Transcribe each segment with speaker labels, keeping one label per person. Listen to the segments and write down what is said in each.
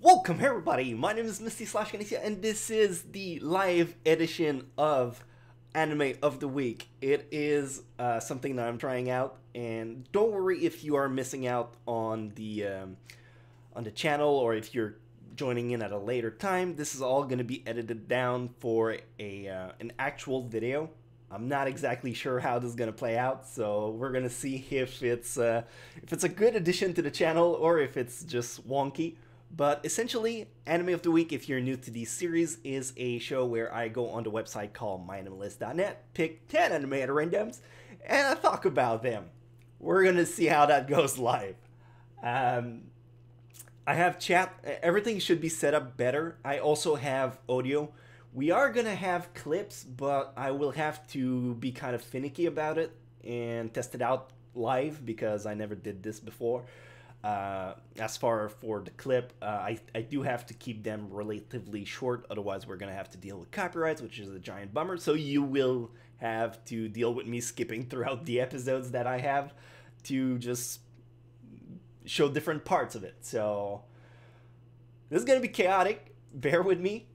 Speaker 1: Welcome everybody, my name is Misty /Chronexia and this is the live edition of Anime of the Week. It is something that I'm trying out, and don't worry if you are missing out on the channel or if you're joining in at a later time. This is all going to be edited down for an actual video. I'm not exactly sure how this is going to play out, so we're going to see if it's a good addition to the channel or if it's just wonky. But essentially, Anime of the Week, if you're new to these series, is a show where I go on the website called myanimalist.net, pick 10 anime at randoms, and I talk about them. We're going to see how that goes live. I have chat. Everything should be set up better. I also have audio. We are going to have clips, but I will have to be kind of finicky about it and test it out live because I never did this before. As far for the clip, I do have to keep them relatively short, otherwise we're going to have to deal with copyrights, which is a giant bummer, so you will have to deal with me skipping throughout the episodes that I have to just show different parts of it. So this is going to be chaotic, bear with me.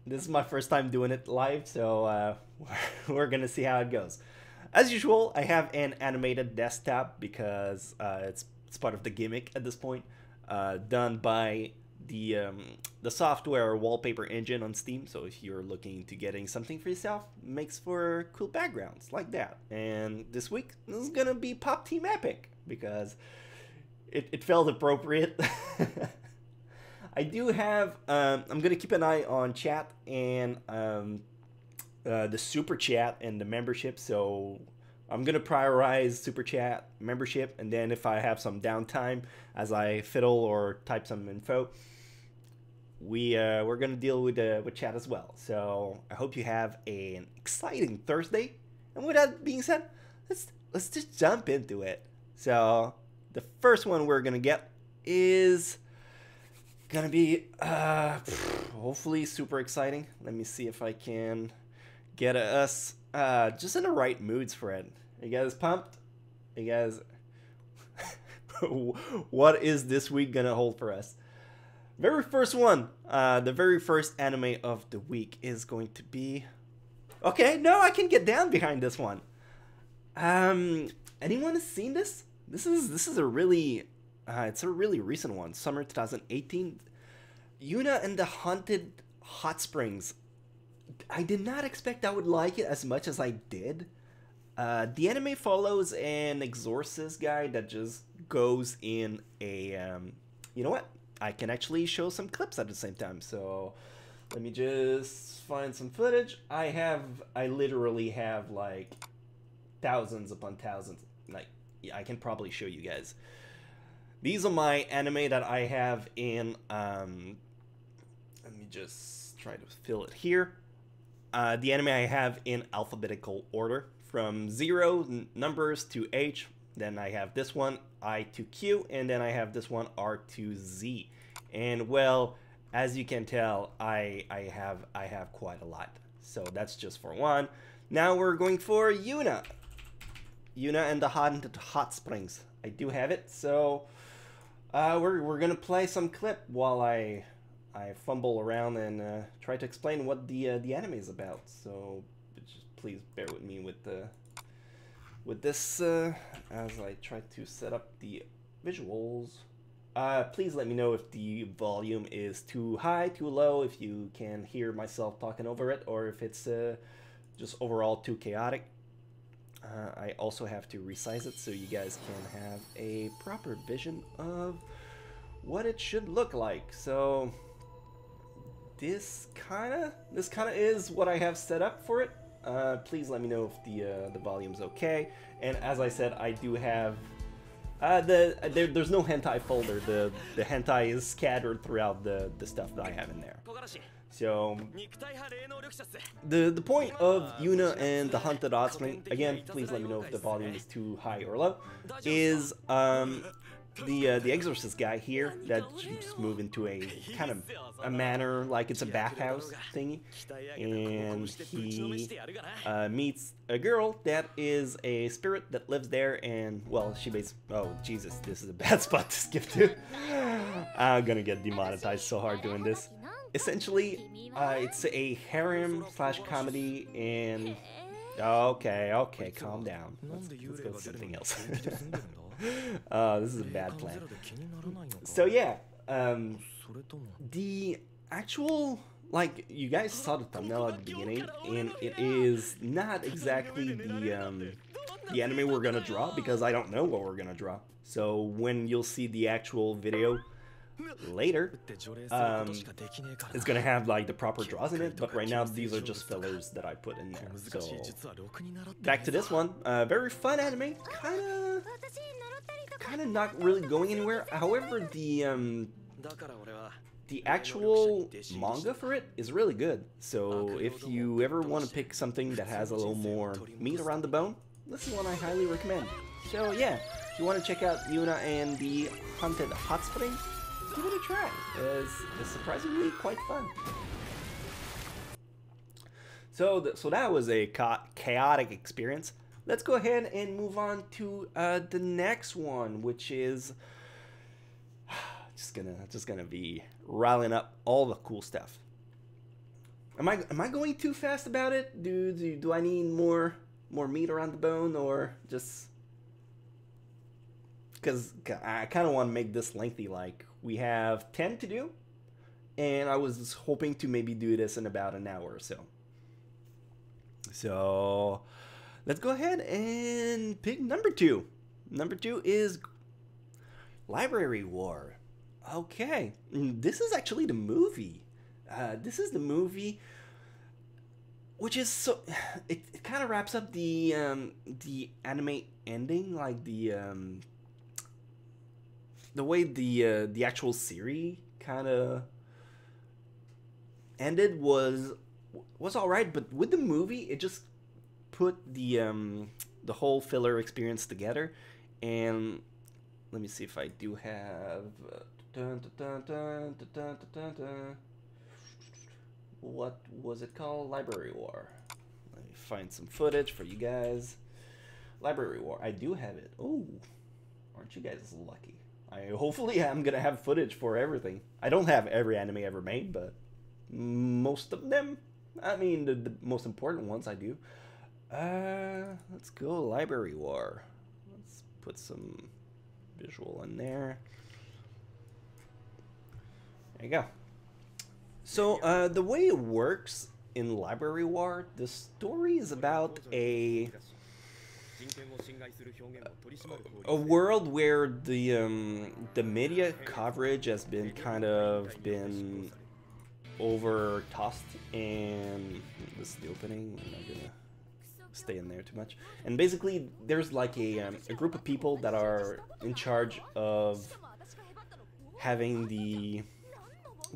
Speaker 1: This is my first time doing it live, so we're going to see how it goes. As usual, I have an animated desktop because it's part of the gimmick at this point, done by the software wallpaper engine on Steam. So if you're looking to getting something for yourself, makes for cool backgrounds like that. And this week this is gonna be Pop Team Epic because it felt appropriate. I do have I'm gonna keep an eye on chat and the super chat and the membership, so I'm going to prioritize super chat membership, and then if I have some downtime as I fiddle or type some info, we're going to deal with chat as well. So I hope you have an exciting Thursday. And with that being said, let's just jump into it. So the first one we're going to get is going to be hopefully super exciting. Let me see if I can get us just in the right moods for it. You guys pumped? You guys, what is this week gonna hold for us? Very first one, the very first anime of the week is going to be, okay, no, I can get down behind this one. Anyone has seen this? This is a really, it's a really recent one, summer 2018. Yuuna and the Haunted Hot Springs. I did not expect I would like it as much as I did. The anime follows an exorcist guy that just goes in a, you know what? I can actually show some clips at the same time. So let me just find some footage. I literally have like thousands upon thousands. Like, yeah, I can probably show you guys. These are my anime that I have in, let me just try to fill it here. The anime I have in alphabetical order from 0 numbers to H. Then I have this one I to Q, and then I have this one R to Z. And well, as you can tell, I have quite a lot. So that's just for one. Now we're going for Yuuna. Yuuna and the Haunted Hot Springs. I do have it. So we're gonna play some clip while I fumble around and try to explain what the anime is about. So just please bear with me with this as I try to set up the visuals. Please let me know if the volume is too high, too low, if you can hear myself talking over it, or if it's just overall too chaotic. I also have to resize it so you guys can have a proper vision of what it should look like. So this kinda is what I have set up for it. Please let me know if the volume's okay. And as I said, I do have there's no hentai folder. The hentai is scattered throughout the stuff that I have in there. So the point of Yuuna and the Haunted Hot Spring, again, please let me know if the volume is too high or low, is the exorcist guy here that just moved into a kind of a manor, like it's a bathhouse thingy, and he meets a girl that is a spirit that lives there, and well, she oh Jesus, this is a bad spot to skip to. I'm gonna get demonetized so hard doing this. Essentially, it's a harem slash comedy, and okay, calm down. Let's go to something else. This is a bad plan. So yeah, the actual, like, you guys saw the thumbnail at the beginning, and it is not exactly the anime we're gonna draw, because I don't know what we're gonna draw. So when you'll see the actual video later, it's gonna have like the proper draws in it, but right now these are just fillers that I put in there. So back to this one, very fun anime, kind of not really going anywhere. However, the actual manga for it is really good. So if you ever want to pick something that has a little more meat around the bone, this is one I highly recommend. So yeah, if you want to check out Yuuna and the Haunted Hot Spring, give it a try. It's surprisingly quite fun. So that was a chaotic experience. Let's go ahead and move on to the next one, which is just gonna be riling up all the cool stuff. Am I going too fast about it? Do I need more meat around the bone, or just because I kind of want to make this lengthy? Like, we have 10 to do, and I was hoping to maybe do this in about an hour or so. So let's go ahead and pick number 2. Number 2 is Library War. Okay, this is actually the movie. This is the movie, which is so it kind of wraps up the anime ending, like the way the actual series kind of ended was all right, but with the movie, it just put the whole filler experience together. And let me see if I do have what was it called? Library War. Let me find some footage for you guys. Library War. I do have it. Oh, aren't you guys lucky? Hopefully I'm gonna have footage for everything. I don't have every anime ever made, but most of them. I mean, the most important ones I do. Let's go Library War. Let's put some visual in there. There you go. So the way it works in Library War, the story is about a world where the media coverage has been been over tossed, and this is the opening. I'm not gonna stay in there too much. And basically, there's like a group of people that are in charge of having the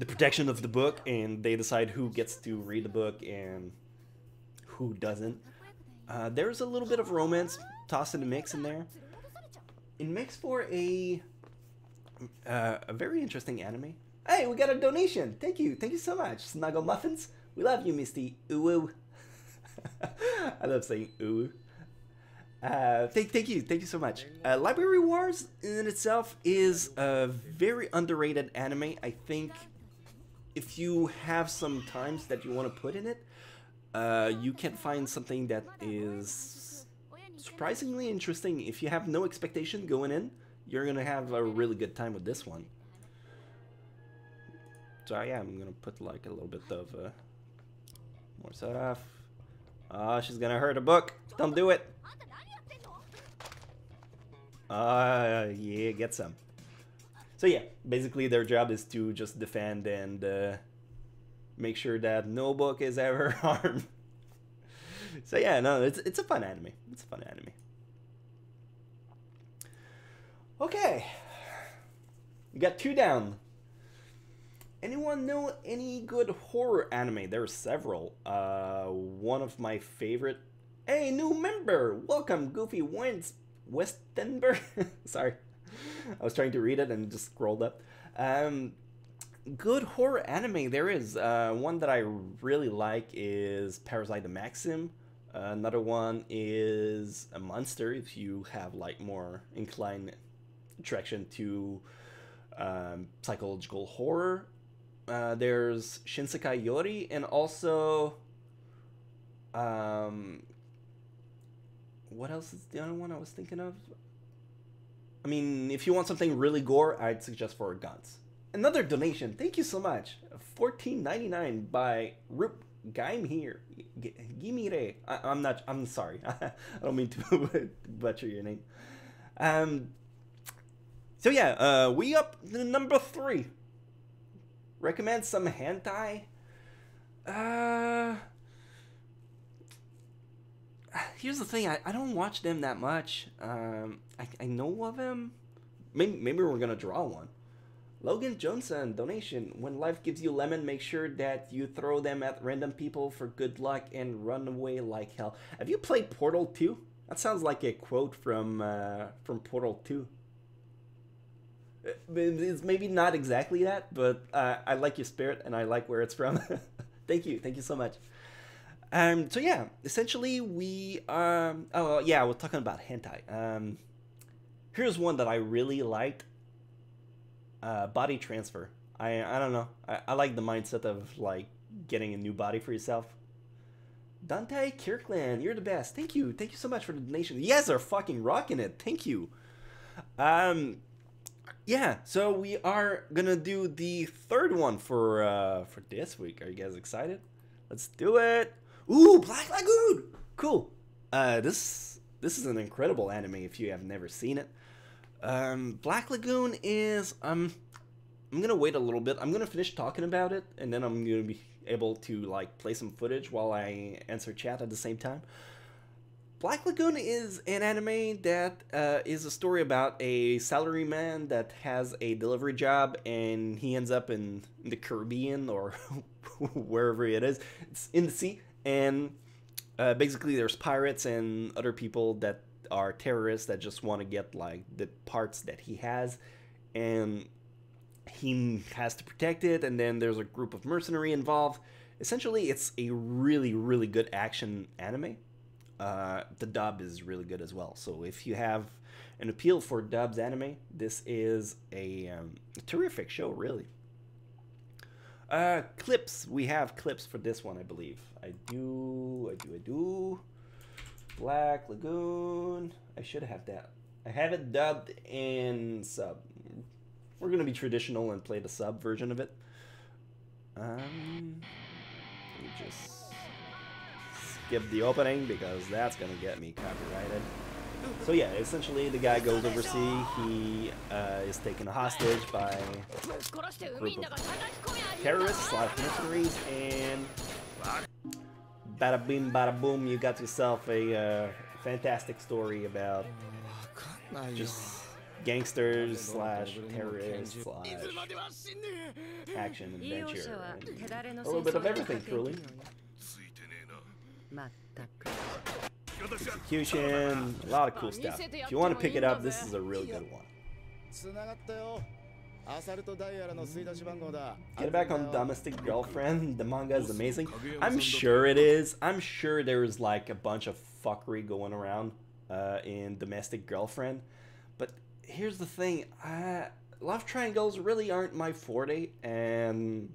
Speaker 1: protection of the book, and they decide who gets to read the book and who doesn't. There's a little bit of romance tossed in the mix in there. It makes for a very interesting anime. Hey, we got a donation. Thank you so much, Snuggle Muffins. We love you, Misty. Ooh. I love saying ooh. Thank you so much. Library Wars in itself is a very underrated anime. I think if you have some times that you want to put in it, you can find something that is surprisingly interesting. If you have no expectation going in, you're gonna have a really good time with this one. So yeah, I'm gonna put like a little bit of more stuff. Oh, she's gonna hurt a book. Don't do it. Yeah, get some. So yeah, basically their job is to just defend and make sure that no book is ever harmed. So yeah, no, it's a fun anime. It's a fun anime. Okay, you got 2 down. Anyone know any good horror anime? There are several. One of my favorite. Hey, new member! Welcome, Goofy Westenberg. Sorry. I was trying to read it and just scrolled up. Good horror anime. There is one that I really like is Parasite the Maxim. Another one is a Monster. If you have like more inclined attraction to psychological horror. There's Shinsekai Yori, and also what else is the other one I was thinking of? I mean, if you want something really gore, I'd suggest For Guns. Another donation. Thank you so much. $14.99 by Rup Gaim here. Gimire. I'm sorry. I don't mean to butcher your name. So yeah, we up to number 3. Recommend some hentai. Here's the thing. I don't watch them that much. I know of them. Maybe we're gonna draw one. Logan Johnson donation. When life gives you lemon, make sure that you throw them at random people for good luck and run away like hell. Have you played Portal 2? That sounds like a quote from Portal 2. It's maybe not exactly that, but I like your spirit and I like where it's from. Thank you so much. So yeah, essentially we oh yeah, we're talking about hentai. Here's one that I really liked. Body transfer. I don't know. I like the mindset of like getting a new body for yourself. Dante Kirkland, you're the best. Thank you so much for the donation. You guys are fucking rocking it. Thank you. Yeah, so we are gonna do the third one for this week. Are you guys excited? Let's do it. Ooh, Black Lagoon. Cool. This is an incredible anime if you have never seen it. Black Lagoon is I'm gonna wait a little bit. I'm gonna finish talking about it, and then I'm gonna be able to like play some footage while I answer chat at the same time. Black Lagoon is an anime that is a story about a salaryman that has a delivery job, and he ends up in the Caribbean or wherever it is. It's in the sea, and basically there's pirates and other people that are terrorists that just want to get like the parts that he has, and he has to protect it. And then there's a group of mercenary involved. Essentially, it's a really good action anime. The dub is really good as well. So if you have an appeal for dubs anime, this is a terrific show, really. Clips. We have clips for this one, I believe. I do. Black Lagoon. I should have that. I have it dubbed and sub. We're gonna be traditional and play the sub version of it. Let me just skip the opening because that's gonna get me copyrighted. So yeah, essentially the guy goes overseas. He is taken hostage by a group of terrorists, a lot of mercenaries, and bada bing, bada boom, you got yourself a fantastic story about just gangsters slash terrorists slash action adventure and a little bit of everything, truly. Execution, a lot of cool stuff. If you want to pick it up, this is a real good one. Get back on Domestic Girlfriend. The manga is amazing. I'm sure it is. I'm sure there's like a bunch of fuckery going around in Domestic Girlfriend. But here's the thing. Love triangles really aren't my forte. And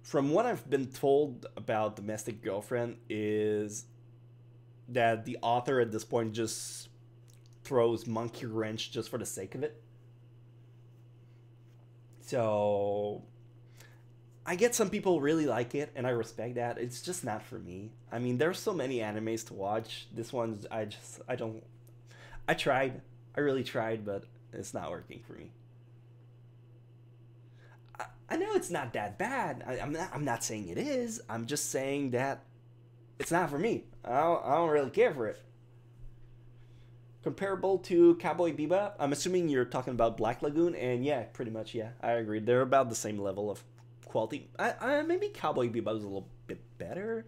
Speaker 1: from what I've been told about Domestic Girlfriend is that the author at this point just throws monkey wrench just for the sake of it. So I get some people really like it, and I respect that. It's just not for me. I mean, there's so many animes to watch. This one's I tried. I really tried, but it's not working for me. I know it's not that bad. I'm not saying it is. I'm just saying that it's not for me. I don't really care for it. Comparable to Cowboy Bebop? I'm assuming you're talking about Black Lagoon, and yeah, pretty much, yeah, I agree. They're about the same level of quality. Maybe Cowboy Bebop is a little bit better,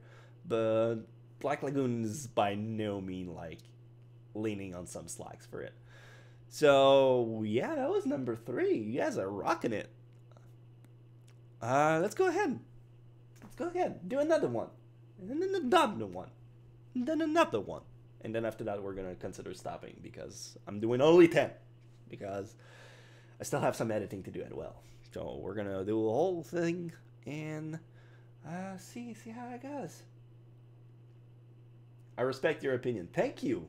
Speaker 1: but Black Lagoon is by no means like leaning on some slacks for it. So yeah, that was number 3. You guys are rocking it. Let's go ahead. Let's go ahead. Do another one. And then another one. And then another one. And then after that, we're going to consider stopping because I'm doing only 10. Because I still have some editing to do as well. So we're going to do a whole thing and see how it goes. I respect your opinion. Thank you.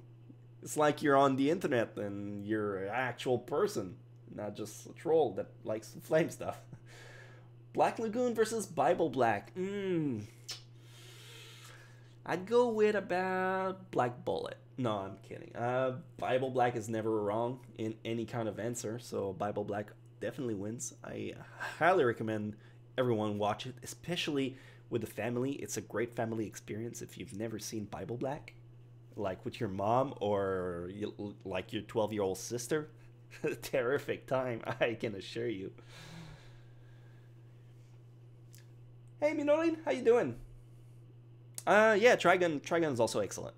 Speaker 1: It's like you're on the internet and you're an actual person, not just a troll that likes to flame stuff. Black Lagoon versus Bible Black. I'd go with about Black Bullet. No, I'm kidding. Bible Black is never wrong in any kind of answer, so Bible Black definitely wins. I highly recommend everyone watch it, especially with the family. It's a great family experience if you've never seen Bible Black, like with your mom or like your 12-year-old sister. Terrific time, I can assure you. Hey Minorin, how you doing? Yeah, Trigun is also excellent.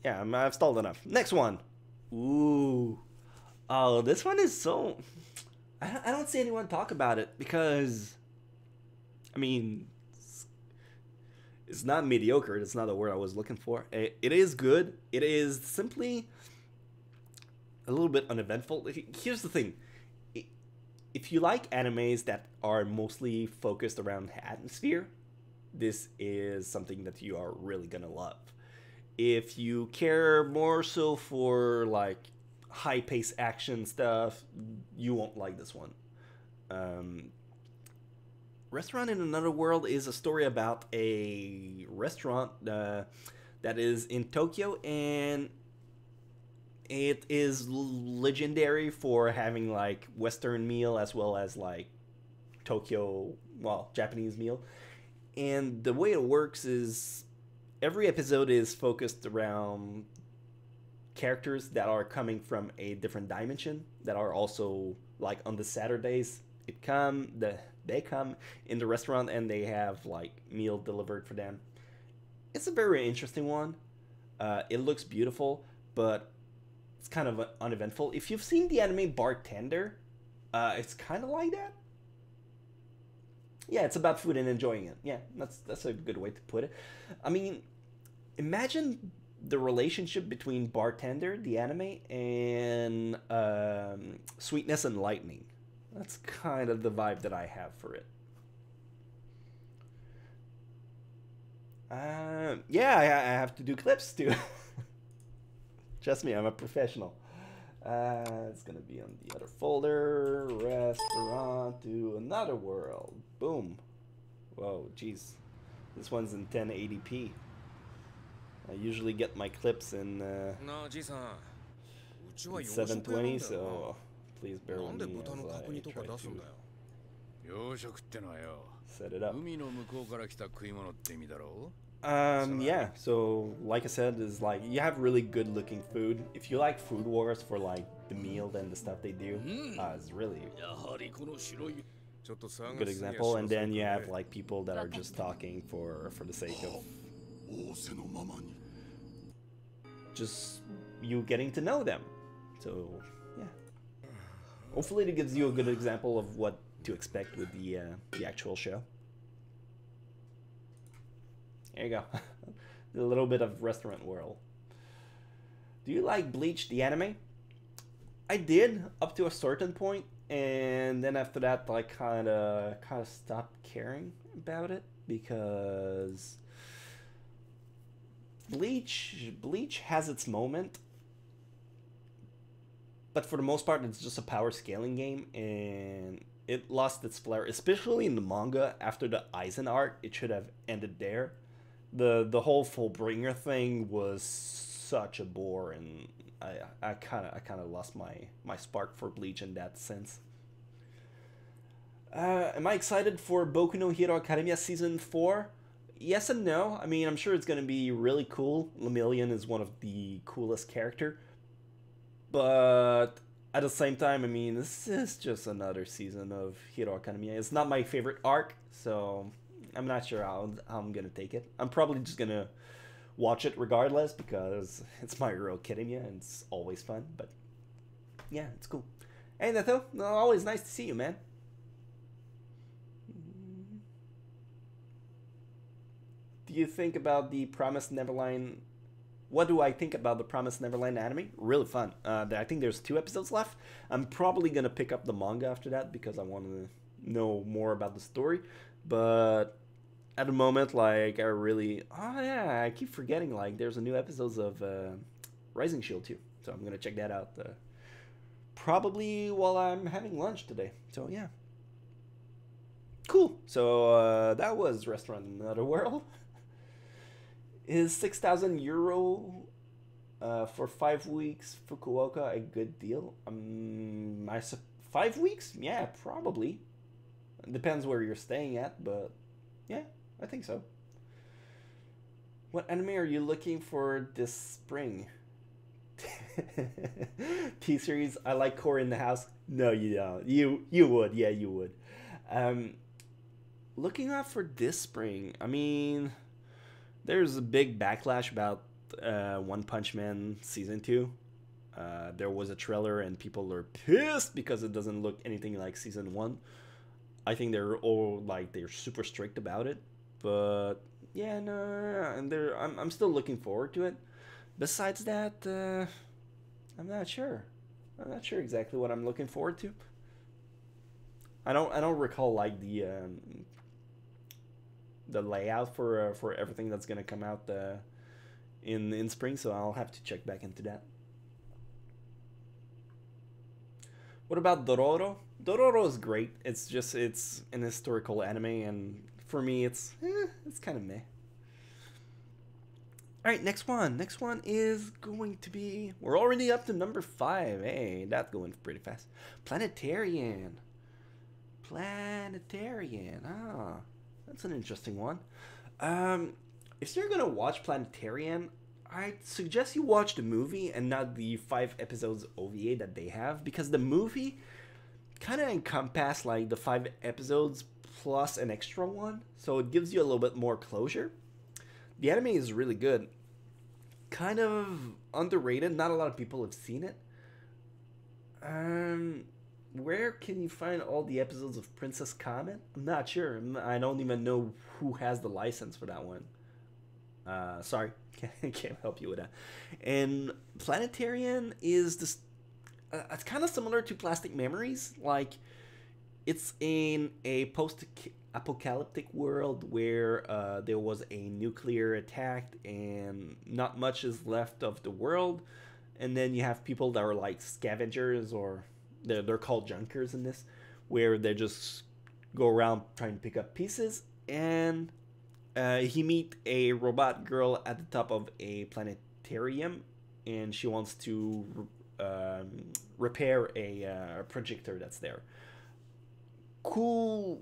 Speaker 1: Yeah, I've stalled enough. Next one. Ooh. Oh, this one is so... I don't see anyone talk about it because... I mean... It's not mediocre. That's not the word I was looking for. It is good. It is simply a little bit uneventful. Here's the thing. If you like animes that are mostly focused around atmosphere, this is something that you are really gonna love. If you care more so for like high-paced action stuff, you won't like this one. Restaurant in Another World is a story about a restaurant that is in Tokyo, and it is legendary for having like Western meal as well as like Tokyo, well, Japanese meal. And the way it works is every episode is focused around characters that are coming from a different dimension that are also like on the Saturdays they come in the restaurant and they have like meal delivered for them. It's a very interesting one. It looks beautiful, but it's kind of uneventful. If you've seen the anime Bartender, it's kind of like that. Yeah, it's about food and enjoying it. Yeah, that's a good way to put it. I mean, imagine the relationship between Bartender, the anime, and Sweetness and Lightning. That's kind of the vibe that I have for it. Yeah, I have to do clips too. Trust me, I'm a professional. It's gonna be on the other folder. Restaurant to Another World. Boom. Whoa, jeez. This one's in 1080p. I usually get my clips in 720, so please bear with me as I try to set it up. Yeah, so like I said, is like you have really good looking food. If you like Food Wars for like the meal and the stuff they do, it's really good example. And then you have like people that are just talking for the sake of just you getting to know them. So yeah, hopefully it gives you a good example of what to expect with the actual show. There you go. A little bit of Restaurant World. Do you like Bleach the anime? I did up to a certain point, and then after that I kind of stopped caring about it because Bleach has its moment, but for the most part it's just a power scaling game, and it lost its flair, especially in the manga. After the Aizen arc, it should have ended there. The whole Fullbringer thing was such a bore, and I kind of lost my spark for Bleach in that sense. Am I excited for Boku no Hero Academia Season 4? Yes and no. I mean, I'm sure it's going to be really cool. Lemillion is one of the coolest character. But at the same time, I mean, this is just another season of Hero Academia. It's not my favorite arc, so I'm not sure how I'm going to take it. I'm probably just going to watch it regardless because it's My Hero Academia and it's always fun. But yeah, it's cool. Hey, Natho, always nice to see you, man. Do you think about the Promised Neverland? What do I think about the Promised Neverland anime? Really fun. I think there's 2 episodes left. I'm probably gonna pick up the manga after that because I want to know more about the story. But at the moment, like, I really, oh yeah, I keep forgetting, like, there's a new episodes of Rising Shield too, so I'm gonna check that out probably while I'm having lunch today. So yeah, cool. So that was Restaurant in Another World. Is 6,000 euro for 5 weeks Fukuoka a good deal? 5 weeks? Yeah, probably. Depends where you're staying at, but yeah, I think so. What anime are you looking for this spring? T-series. I like Core in the House. No, you don't. You would. Yeah, you would. Looking out for this spring. I mean, there's a big backlash about One Punch Man season 2. There was a trailer and people are pissed because it doesn't look anything like season 1. I think they're all like they're super strict about it, but yeah, no, and I'm still looking forward to it. Besides that, I'm not sure. I'm not sure exactly what I'm looking forward to. I don't recall like the layout for everything that's gonna come out in spring, so I'll have to check back into that. What about Dororo? Dororo is great. It's an historical anime, and for me, it's kind of meh. All right, next one. Next one is going to be. We're already up to number 5. Hey, that's going pretty fast. Planetarian. Planetarian. Ah, that's an interesting one. If you're gonna watch Planetarian, I suggest you watch the movie and not the 5 episodes OVA that they have, because the movie kind of encompass like the 5 episodes plus an extra one, so it gives you a little bit more closure. The anime is really good. Kind of underrated. Not a lot of people have seen it. Where can you find all the episodes of Princess Comet? I'm not sure. I don't even know who has the license for that one. Sorry, can't help you with that. And Planetarian is this. It's kind of similar to Plastic Memories. Like, it's in a post-apocalyptic world where there was a nuclear attack and not much is left of the world. And then you have people that are like scavengers, or they're called junkers in this, where they just go around trying to pick up pieces. And he meet a robot girl at the top of a planetarium, and she wants to repair a projector that's there. Cool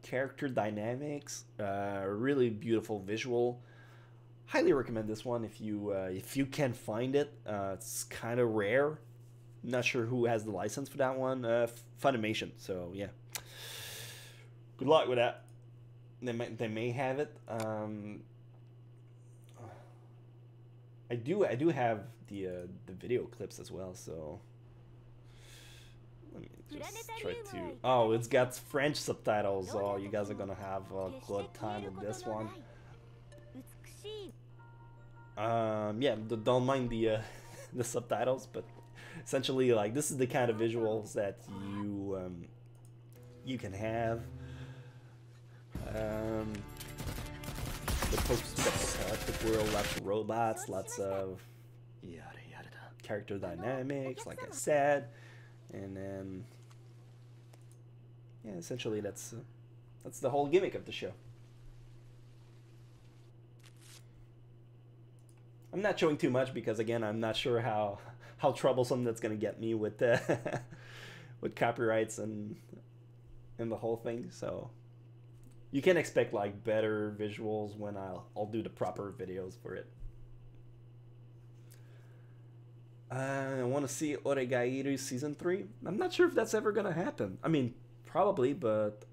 Speaker 1: character dynamics, really beautiful visual. Highly recommend this one if you can find it. It's kind of rare. Not sure who has the license for that one. Funimation. So yeah, good luck with that. They may have it. I do have the video clips as well. So let me just try to. Oh, it's got French subtitles. Oh, you guys are gonna have a good time with this one. Yeah, don't mind the the subtitles, but essentially, like, this is the kind of visuals that you can have. The post-apocalyptic world, lots of robots, lots of yada yada character dynamics, like I said, and then yeah, essentially that's the whole gimmick of the show. I'm not showing too much because, again, I'm not sure how troublesome that's gonna get me with with copyrights and the whole thing. So you can expect like better visuals when I'll do the proper videos for it. I want to see Oregairu season 3. I'm not sure if that's ever gonna happen. I mean, probably, but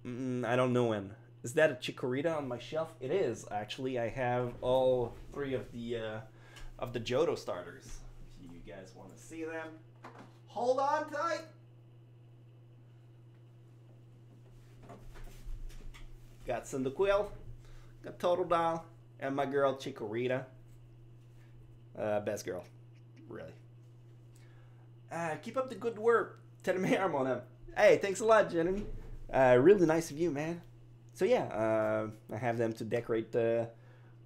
Speaker 1: I don't know when. Is that a Chikorita on my shelf? It is, actually. I have all 3 of the of the Johto starters. If you guys want to see them, hold on tight. Got Cyndaquil, got Totodile, and my girl Chikorita. Best girl, really. Keep up the good work. Tell me arm on him. Hey, thanks a lot, Jeremy. Really nice of you, man. So yeah, I have them to decorate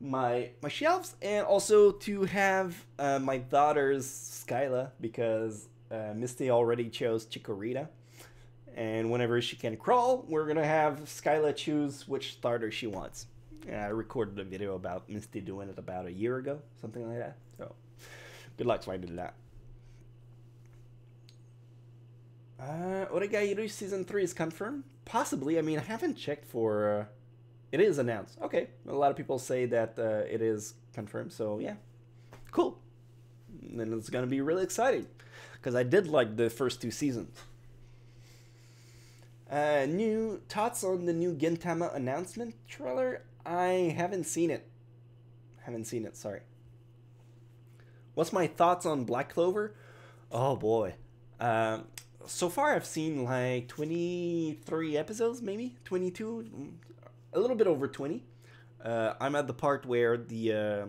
Speaker 1: my shelves, and also to have my daughter's Skyla, because Misty already chose Chikorita. And whenever she can crawl, we're gonna have Skyla choose which starter she wants. I recorded a video about Misty doing it about a year ago, something like that. So, good luck finding that. Origairu Season 3 is confirmed? Possibly. I mean, I haven't checked for... it is announced. Okay. A lot of people say that it is confirmed, so yeah. Cool. And it's gonna be really exciting, because I did like the first 2 seasons. New thoughts on the new Gintama announcement trailer? I haven't seen it. Sorry. What's my thoughts on Black Clover? Oh boy. So far I've seen like 23 episodes, maybe 22, a little bit over 20. I'm at the part where the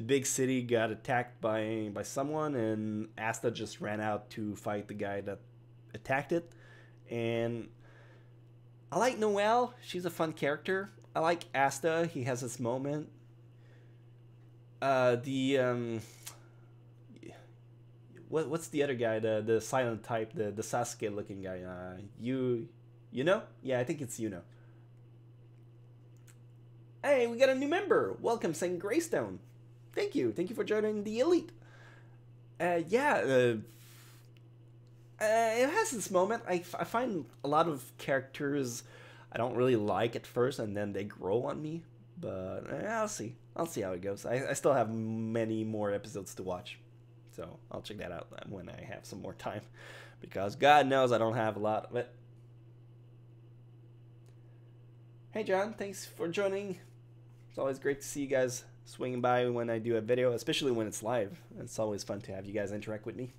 Speaker 1: big city got attacked by someone, and Asta just ran out to fight the guy that attacked it. And I like Noelle. She's a fun character. I like Asta. He has his moment. What's the other guy? The silent type, the Sasuke looking guy. Yuuna? Yeah, I think it's Yuuna. Hey, we got a new member. Welcome, Saint Greystone. Thank you for joining the elite. It has its moment. I find a lot of characters I don't really like at first, and then they grow on me. But I'll see how it goes. I still have many more episodes to watch, so I'll check that out when I have some more time, because God knows I don't have a lot of it. Hey John, thanks for joining. It's always great to see you guys swinging by when I do a video, especially when it's live. It's always fun to have you guys interact with me.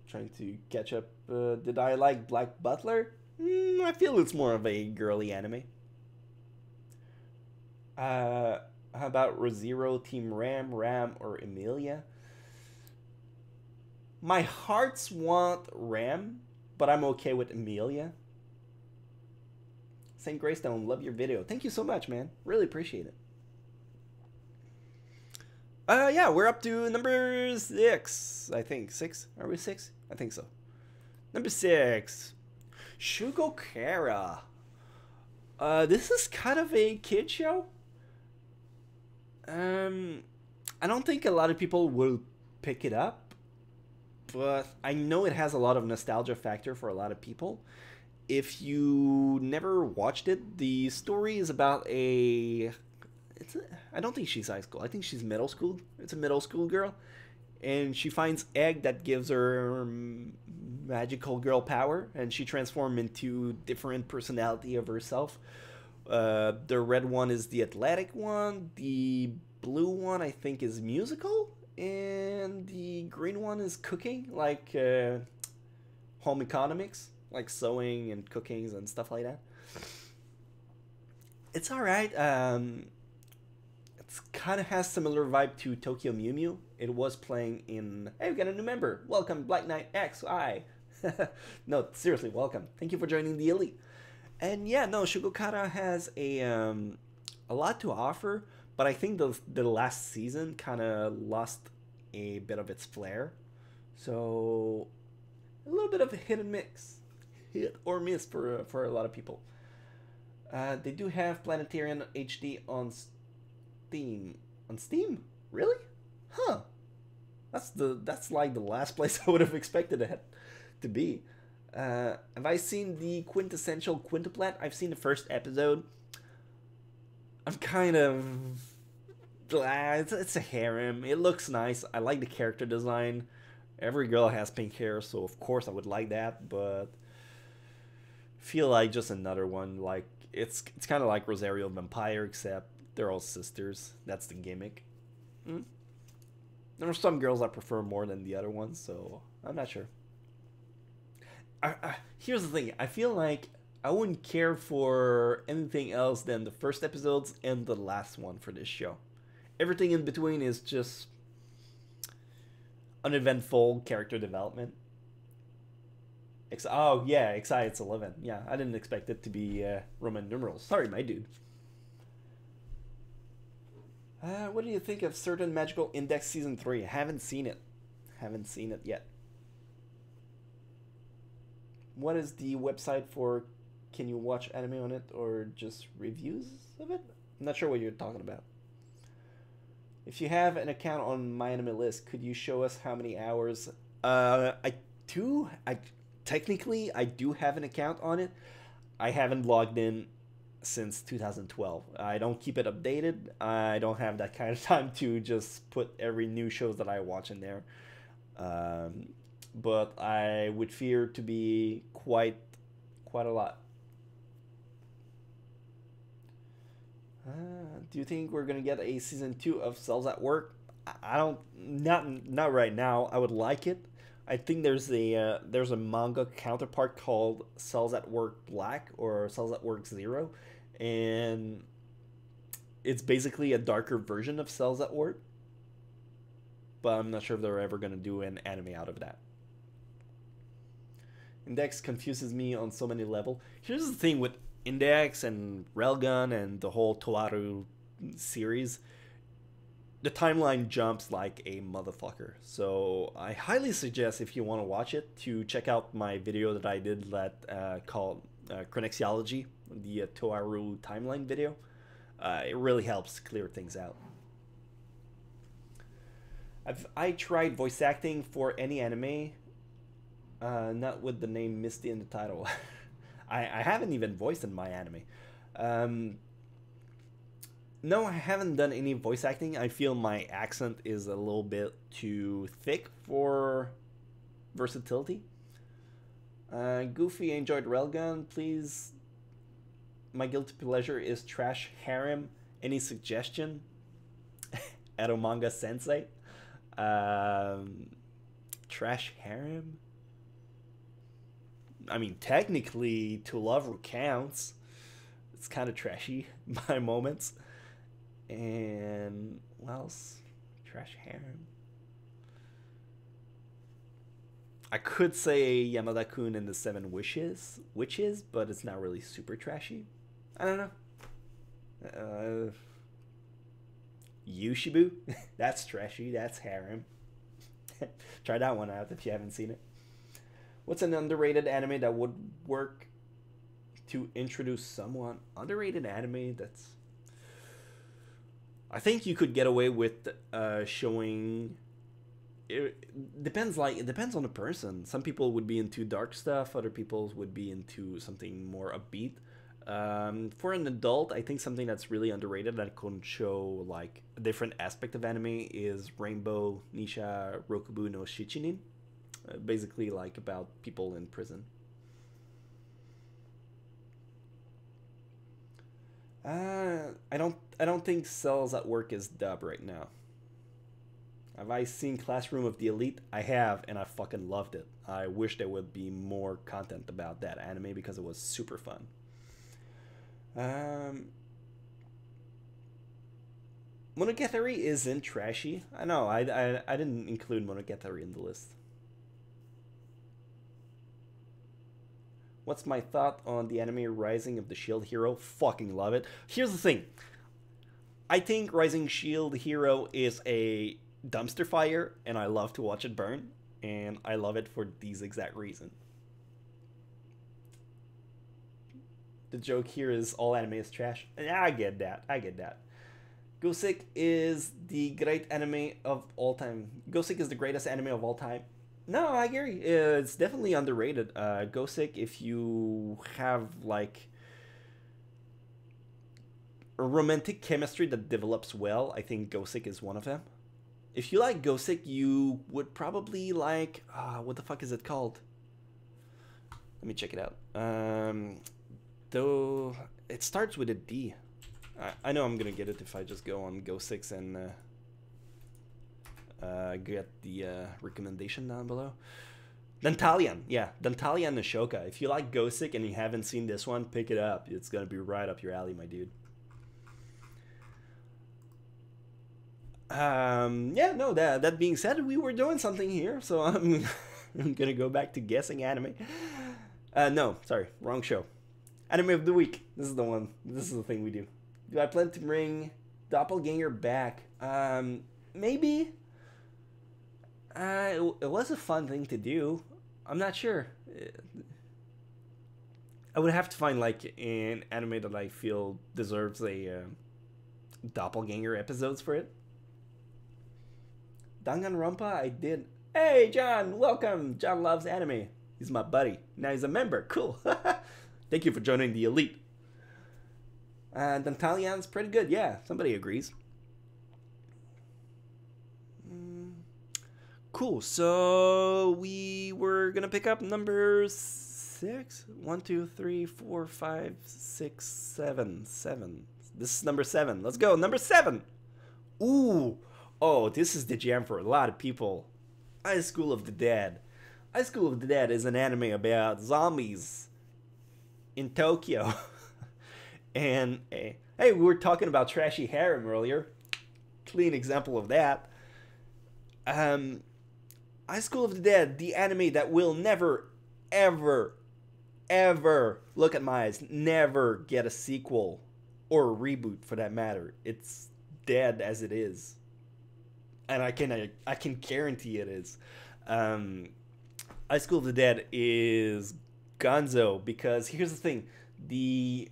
Speaker 1: Trying to catch up. Did I like Black Butler? I feel it's more of a girly anime. How about ReZero, Team Ram, or Emilia? My hearts want Ram, but I'm okay with Emilia. Saint Greystone, love your video. Thank you so much, man. Really appreciate it. Yeah, we're up to number 6, I think. 6? Are we 6? I think so. Number 6. Shugo Chara. This is kind of a kid show. I don't think a lot of people will pick it up, but I know it has a lot of nostalgia factor for a lot of people. If you never watched it, the story is about I don't think she's high school. I think she's middle school. It's a middle school girl. And she finds egg that gives her magical girl power. And she transforms into different personality of herself. The red one is the athletic one. The blue one, I think, is musical. And the green one is cooking, like home economics. Like sewing and cookings and stuff like that. It's alright. It kind of has similar vibe to Tokyo Mew Mew. It was playing in... Hey, we got a new member. Welcome, Black Knight X. Hi. No, seriously, welcome. Thank you for joining the elite. And yeah, no, Shugo Chara has a lot to offer, but I think the last season kind of lost a bit of its flair. So a little bit of a hit and mix. Hit or miss for a lot of people. They do have Planetarian HD on Steam. On Steam? Really? Huh. That's like the last place I would have expected it to be. Have I seen the quintessential Quintuplet? I've seen the first episode. I'm kind of... It's a harem. It looks nice. I like the character design. Every girl has pink hair, so of course I would like that, but... feel like just another one. Like it's kind of like Rosario Vampire, except they're all sisters. That's the gimmick. Mm. There are some girls I prefer more than the other ones, so I'm not sure. Here's the thing. I feel like I wouldn't care for anything else than the first episodes and the last one for this show. Everything in between is just uneventful character development. Oh, yeah, XI, it's 11. Yeah, I didn't expect it to be Roman numerals. Sorry, my dude. What do you think of Certain Magical Index Season 3? Haven't seen it. Haven't seen it yet. What is the website for? Can you watch anime on it or just reviews of it? I'm not sure what you're talking about. If you have an account on My Anime List, could you show us how many hours? I do. Technically, I do have an account on it. I haven't logged in since 2012. I don't keep it updated. I don't have that kind of time to just put every new shows that I watch in there. But I would fear to be quite a lot. Do you think we're gonna get a season 2 of Cells at Work? I don't. Not right now. I would like it. I think there's a manga counterpart called Cells at Work Black or Cells at Work Zero, and it's basically a darker version of Cells at Work. But I'm not sure if they're ever gonna do an anime out of that. Index confuses me on so many levels. Here's the thing with Index and Railgun and the whole Toaru series. The timeline jumps like a motherfucker. So I highly suggest, if you want to watch it, to check out my video that I did called Chronexiology, the Toaru timeline video. It really helps clear things out. I tried voice acting for any anime, not with the name Misty in the title. I haven't even voiced in my anime. No, I haven't done any voice acting. I feel my accent is a little bit too thick for versatility. Goofy enjoyed Railgun. Please. My guilty pleasure is Trash Harem. Any suggestion? Edomanga Sensei. Trash Harem? I mean, technically, To Love counts. It's kind of trashy by moments. And what else? Trash Harem. I could say Yamada-kun and the Seven Witches, but it's not really super trashy. I don't know. Yushibu? That's trashy. That's harem. Try that one out if you haven't seen it. What's an underrated anime that would work to introduce someone? Underrated anime that's... I think you could get away with showing... It depends on the person. Some people would be into dark stuff. Other people would be into something more upbeat. For an adult, I think something that's really underrated that can show like a different aspect of anime is Rainbow Nisha Rokubu no Shichinin. Basically like about people in prison. I don't think Cells at Work is dub right now. Have I seen Classroom of the Elite? I have, and I fucking loved it. I wish there would be more content about that anime because it was super fun. Monogatari isn't trashy. I know, I didn't include Monogatari in the list. What's my thought on the anime Rising of the Shield Hero? Fucking love it. Here's the thing. I think Rising Shield Hero is a dumpster fire, and I love to watch it burn, and I love it for these exact reasons. The joke here is all anime is trash. Yeah, I get that. Gosick is the great anime of all time. Gosick is the greatest anime of all time. No, I agree. It's definitely underrated. Gosick, if you have like a romantic chemistry that develops well, I think Gosick is one of them. If you like Gosick, you would probably like what the fuck is it called? Let me check it out. Though it starts with a D. I know I'm gonna get it if I just go on Go 6 and get the recommendation down below. Dantalian, yeah, Dantalian Ashoka. If you like Gosick and you haven't seen this one, pick it up. It's gonna be right up your alley, my dude. Yeah, no, that being said, we were doing something here, so I'm gonna go back to guessing anime. No, sorry, wrong show. Anime of the week. This is the one. This is the thing we do. Do I plan to bring Doppelganger back? Maybe. It was a fun thing to do. I'm not sure. I would have to find like an anime that I feel deserves a Doppelganger episodes for it. Danganronpa, I did. Hey, John, welcome. John loves anime. He's my buddy. Now he's a member. Cool. Thank you for joining the elite. Dantalian's pretty good. Yeah, somebody agrees. Cool. So we were gonna pick up number 6. 1, 2, 3, 4, 5, 6, 7. 7. This is number 7. Let's go. Number 7. Ooh. Oh, this is the jam for a lot of people. High School of the Dead. High School of the Dead is an anime about zombies in Tokyo. And hey, we were talking about trashy harem earlier. Clean example of that. High School of the Dead, the anime that will never, ever, ever, look at my eyes, never get a sequel or a reboot for that matter. It's dead as it is. And I can guarantee it is. High School of the Dead is gonzo because here's the thing: the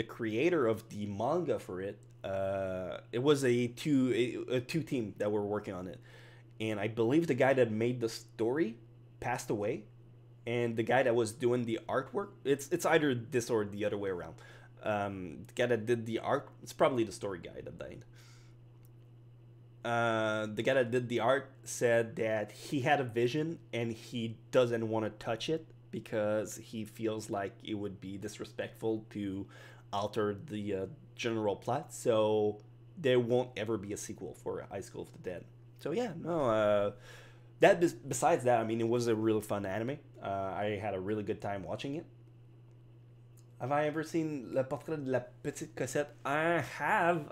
Speaker 1: creator of the manga for it, it was a two team that were working on it, and I believe the guy that made the story passed away, and the guy that was doing the artwork, it's either this or the other way around. The guy that did the art, it's probably the story guy that died. The guy that did the art said that he had a vision and he doesn't want to touch it because he feels like it would be disrespectful to alter the general plot. So there won't ever be a sequel for High School of the Dead. So yeah, no. Besides that, I mean, it was a really fun anime. I had a really good time watching it. Have I ever seen Le Portrait de la Petite Cosette? I have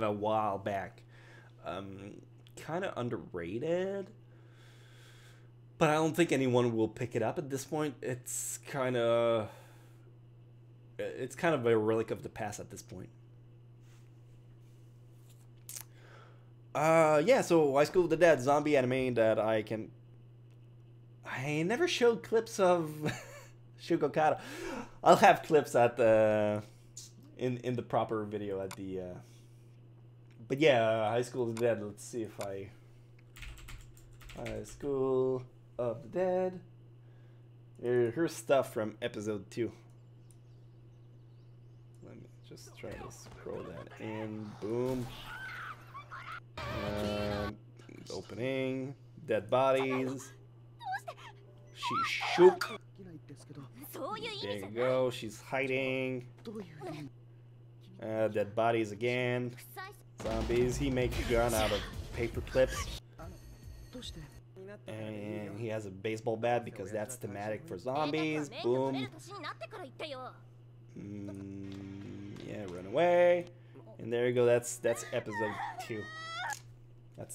Speaker 1: a while back. Kind of underrated, but I don't think anyone will pick it up at this point. It's kind of a relic of the past at this point. Yeah, so High School of the Dead, zombie anime that I never showed clips of Shugo Chara. I'll have clips at the in the proper video at the but yeah, High School of the Dead. Let's see if High School of the Dead. Here's stuff from episode 2. Let me just try to scroll that in. Boom. Opening. Dead bodies. She shook. There you go. She's hiding. Dead bodies again. Zombies. He makes a gun out of paper clips. And he has a baseball bat because that's thematic for zombies. Boom. Yeah, run away. And there you go. That's episode 2.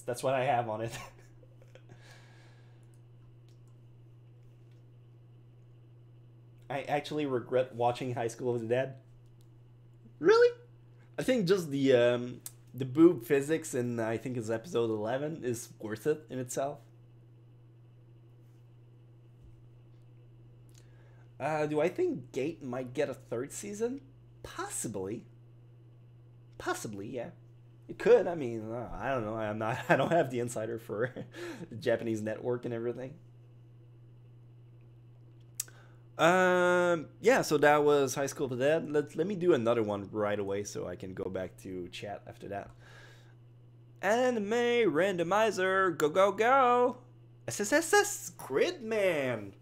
Speaker 1: That's what I have on it. I actually regret watching High School of the Dead. Really? I think just the boob physics in, I think it's episode 11 is worth it in itself. Do I think Gate might get a 3rd season? Possibly. Possibly, yeah. It could. I mean, I don't know. I don't have the insider for the Japanese network and everything. Yeah, so that was High School of the Dead. Let me do another one right away so I can go back to chat after that. Anime randomizer, go go go! SSSS.Gridman.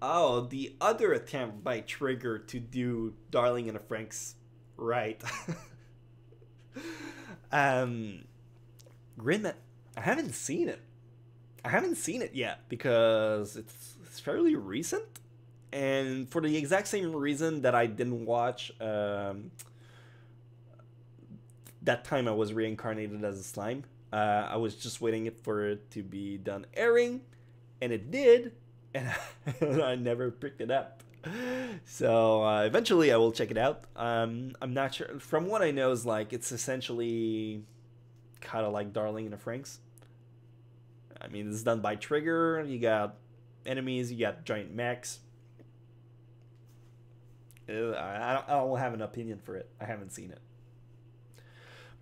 Speaker 1: Oh, the other attempt by Trigger to do Darling in the Franxx right. um, Gridman, I haven't seen it. I haven't seen it yet because it's fairly recent, and for the exact same reason that I didn't watch that time I was reincarnated as a slime. I was just waiting for it to be done airing, and it did, and I never picked it up. So eventually I will check it out. I'm not sure. From what I know, is like it's essentially kind of like Darling in the Franxx. I mean, it's done by Trigger. You got enemies. You got giant mechs. I don't have an opinion for it. I haven't seen it,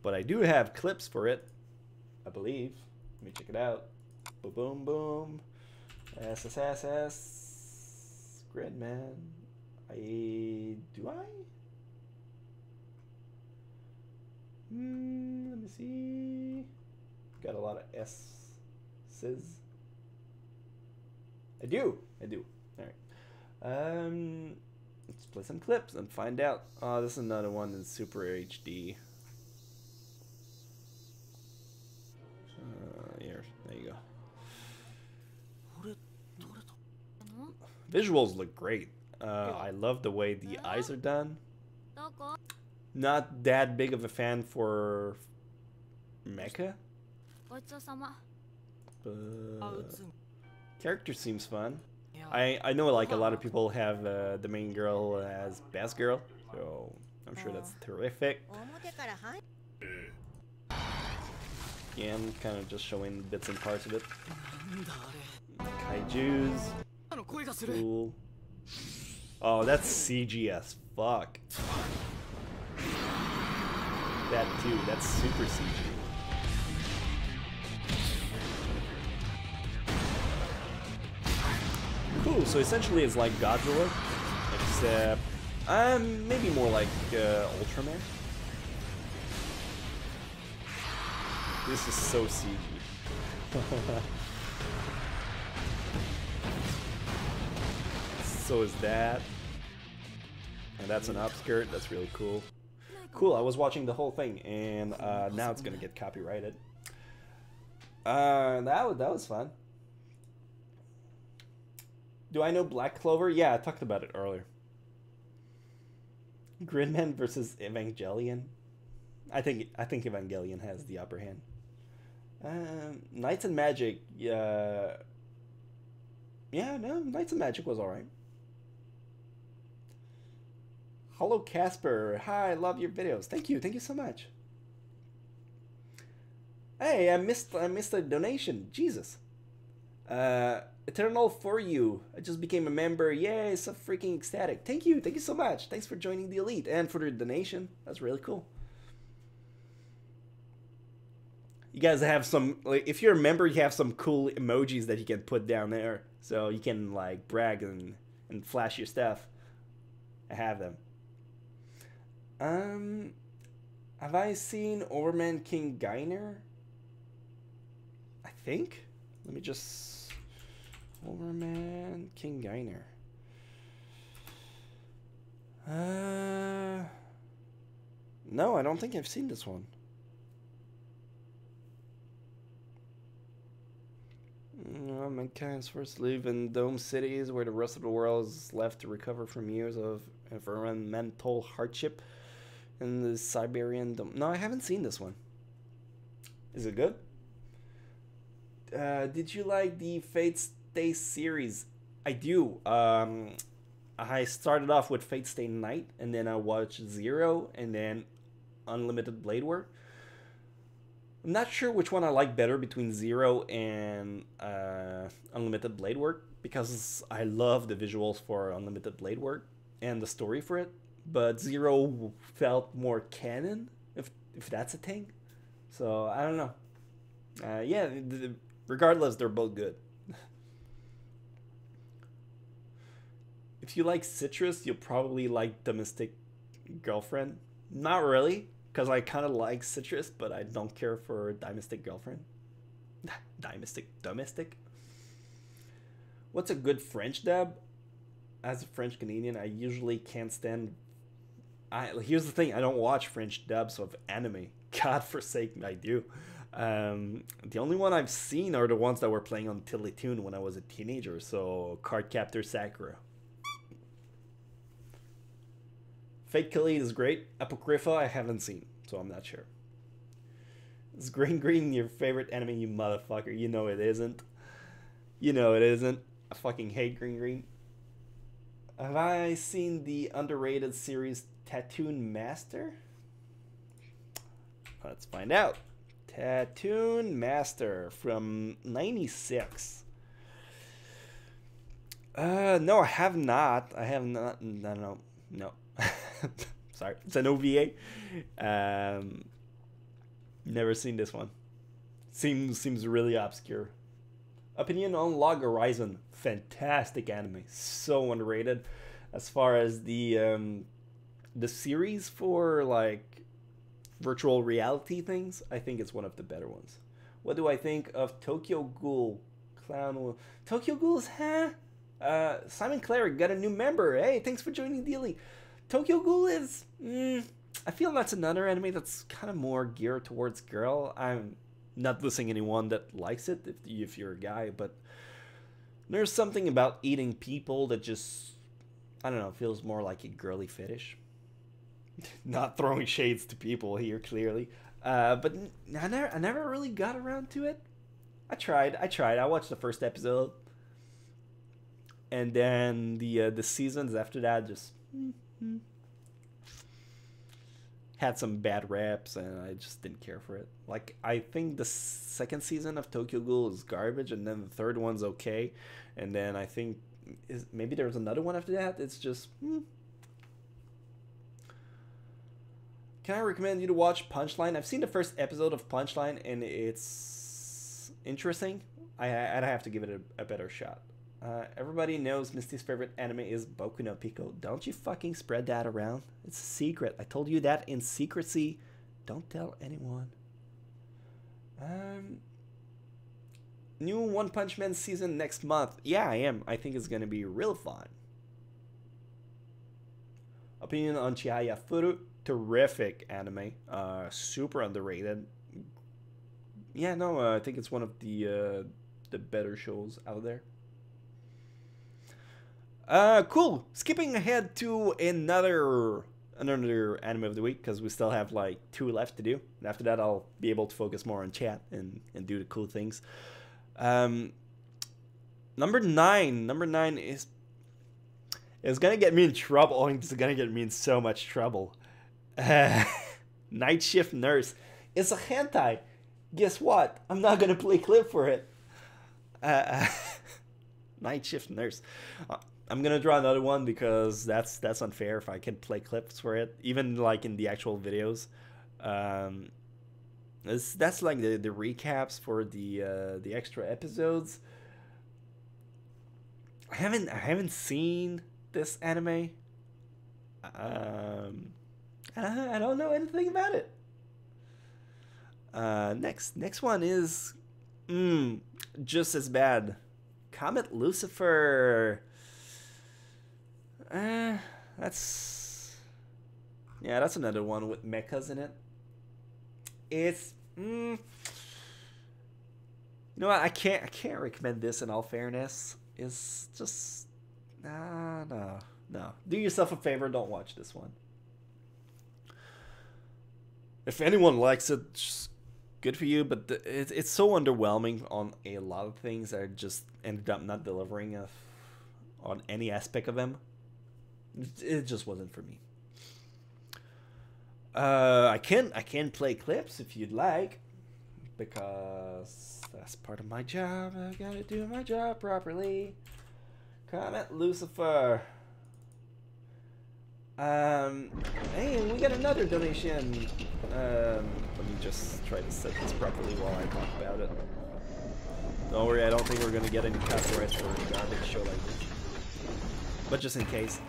Speaker 1: but I do have clips for it, I believe. Let me check it out. Boom, boom, boom. SSSS.Gridman. Do I? Let me see. Got a lot of S's. I do. All right. Let's play some clips and find out. Oh, this is another one in Super HD. Here, there you go. Visuals look great. I love the way the eyes are done. Not that big of a fan for mecha. Character seems fun. I know like a lot of people have the main girl as best girl, so I'm sure that's terrific. Again, kind of just showing bits and parts of it. Kaijus. Cool. Oh, that's CG as fuck. That too, that's super CG. Cool, so essentially it's like Godzilla, except maybe more like Ultraman. This is so CG. So is that. And that's an upskirt, that's really cool. Cool, I was watching the whole thing, and now it's gonna get copyrighted. That was fun. Do I know Black Clover? Yeah, I talked about it earlier. Gridman versus Evangelion. I think Evangelion has the upper hand. Knights and Magic. Yeah, no, Knights and Magic was alright. Hello, Casper. Hi, I love your videos. Thank you so much. Hey, I missed a donation. Jesus. Eternal for you. I just became a member. Yay, so freaking ecstatic. Thank you so much. Thanks for joining the elite and for the donation. That's really cool. You guys have some, like, if you're a member, you have some cool emojis that you can put down there, so you can like brag and flash your stuff. I have them. Have I seen Overman King Gainer? I think. Let me just Overman King Gainer. No, I don't think I've seen this one. Mankind's first live in dome cities where the rest of the world is left to recover from years of environmental hardship in the Siberian dome. No, I haven't seen this one. Is it good? Did you like the Fate Stay series? I do. I started off with Fate Stay Night, and then I watched Zero, and then Unlimited Blade Work. I'm not sure which one I like better between Zero and Unlimited Blade Work, because I love the visuals for Unlimited Blade Work and the story for it, but Zero felt more canon, if that's a thing. So I don't know. Yeah, regardless, they're both good. If you like Citrus, you'll probably like Domestic Girlfriend. Not really, because I kind of like Citrus, but I don't care for Domestic Girlfriend. Domestic? What's a good French dub? as a French Canadian, I usually can't stand. Here's the thing: I don't watch French dubs of anime. God forsake, I do. The only one I've seen are the ones that were playing on Teletoon when I was a teenager. So Cardcaptor Sakura. Fake Khalid is great. Apocrypha I haven't seen, so I'm not sure. Is Green Green your favorite anime, you motherfucker? You know it isn't. You know it isn't. I fucking hate Green Green. Have I seen the underrated series Tattooed Master? Let's find out. Tattooed Master from '96. No, I have not. I have not. No. Sorry, it's an OVA. Never seen this one. Seems really obscure. Opinion on Log Horizon. Fantastic anime. So underrated. As far as the series for like virtual reality things, I think it's one of the better ones. What do I think of Tokyo Ghoul? Clown. Tokyo Ghouls, huh? Simon Cleric got a new member. Hey, thanks for joining Dealy. Tokyo Ghoul is... I feel that's another anime that's kind of more geared towards girl. I'm not listening to anyone that likes it if you're a guy, but there's something about eating people that just, I don't know, feels more like a girly fetish. Not throwing shades to people here, clearly. But I never really got around to it. I tried. I watched the first episode. And then the seasons after that just had some bad raps, and I just didn't care for it. Like, I think the second season of Tokyo Ghoul is garbage, and then the third one's okay. And then I think maybe there's another one after that. It's just... Can I recommend you to watch Punchline? I've seen the first episode of Punchline, and it's interesting. I'd have to give it a better shot. Everybody knows Misty's favorite anime is Boku no Pico. Don't you fucking spread that around. It's a secret. I told you that in secrecy. Don't tell anyone. New One Punch Man season next month. Yeah, I am. I think it's going to be real fun. Opinion on Chihaya Furu. Terrific anime. Super underrated. Yeah, no, I think it's one of the better shows out there. Cool. Skipping ahead to another anime of the week, because we still have like 2 left to do. And after that, I'll be able to focus more on chat and do the cool things. Number 9. Number 9 is gonna get me in trouble. It's gonna get me in so much trouble. Night Shift Nurse. It's a hentai. Guess what? I'm not gonna play clip for it. Night Shift Nurse. I'm gonna draw another one because that's unfair if I can play clips for it, even like in the actual videos. That's like the recaps for the extra episodes. I haven't seen this anime. I don't know anything about it. Next one is just as bad. Comet Lucifer. That's another one with mechas in it. It's you know what? I can't recommend this in all fairness. It's just no. Do yourself a favor, don't watch this one. If anyone likes it, just good for you, but it's so underwhelming on a lot of things that I just ended up not delivering on any aspect of them. It just wasn't for me. I can play clips if you'd like, because that's part of my job. I gotta do my job properly. Comet Lucifer. Hey, we got another donation. Let me just try to set this properly while I talk about it. Don't worry, I don't think we're gonna get any copyrights for a garbage show like this. But just in case,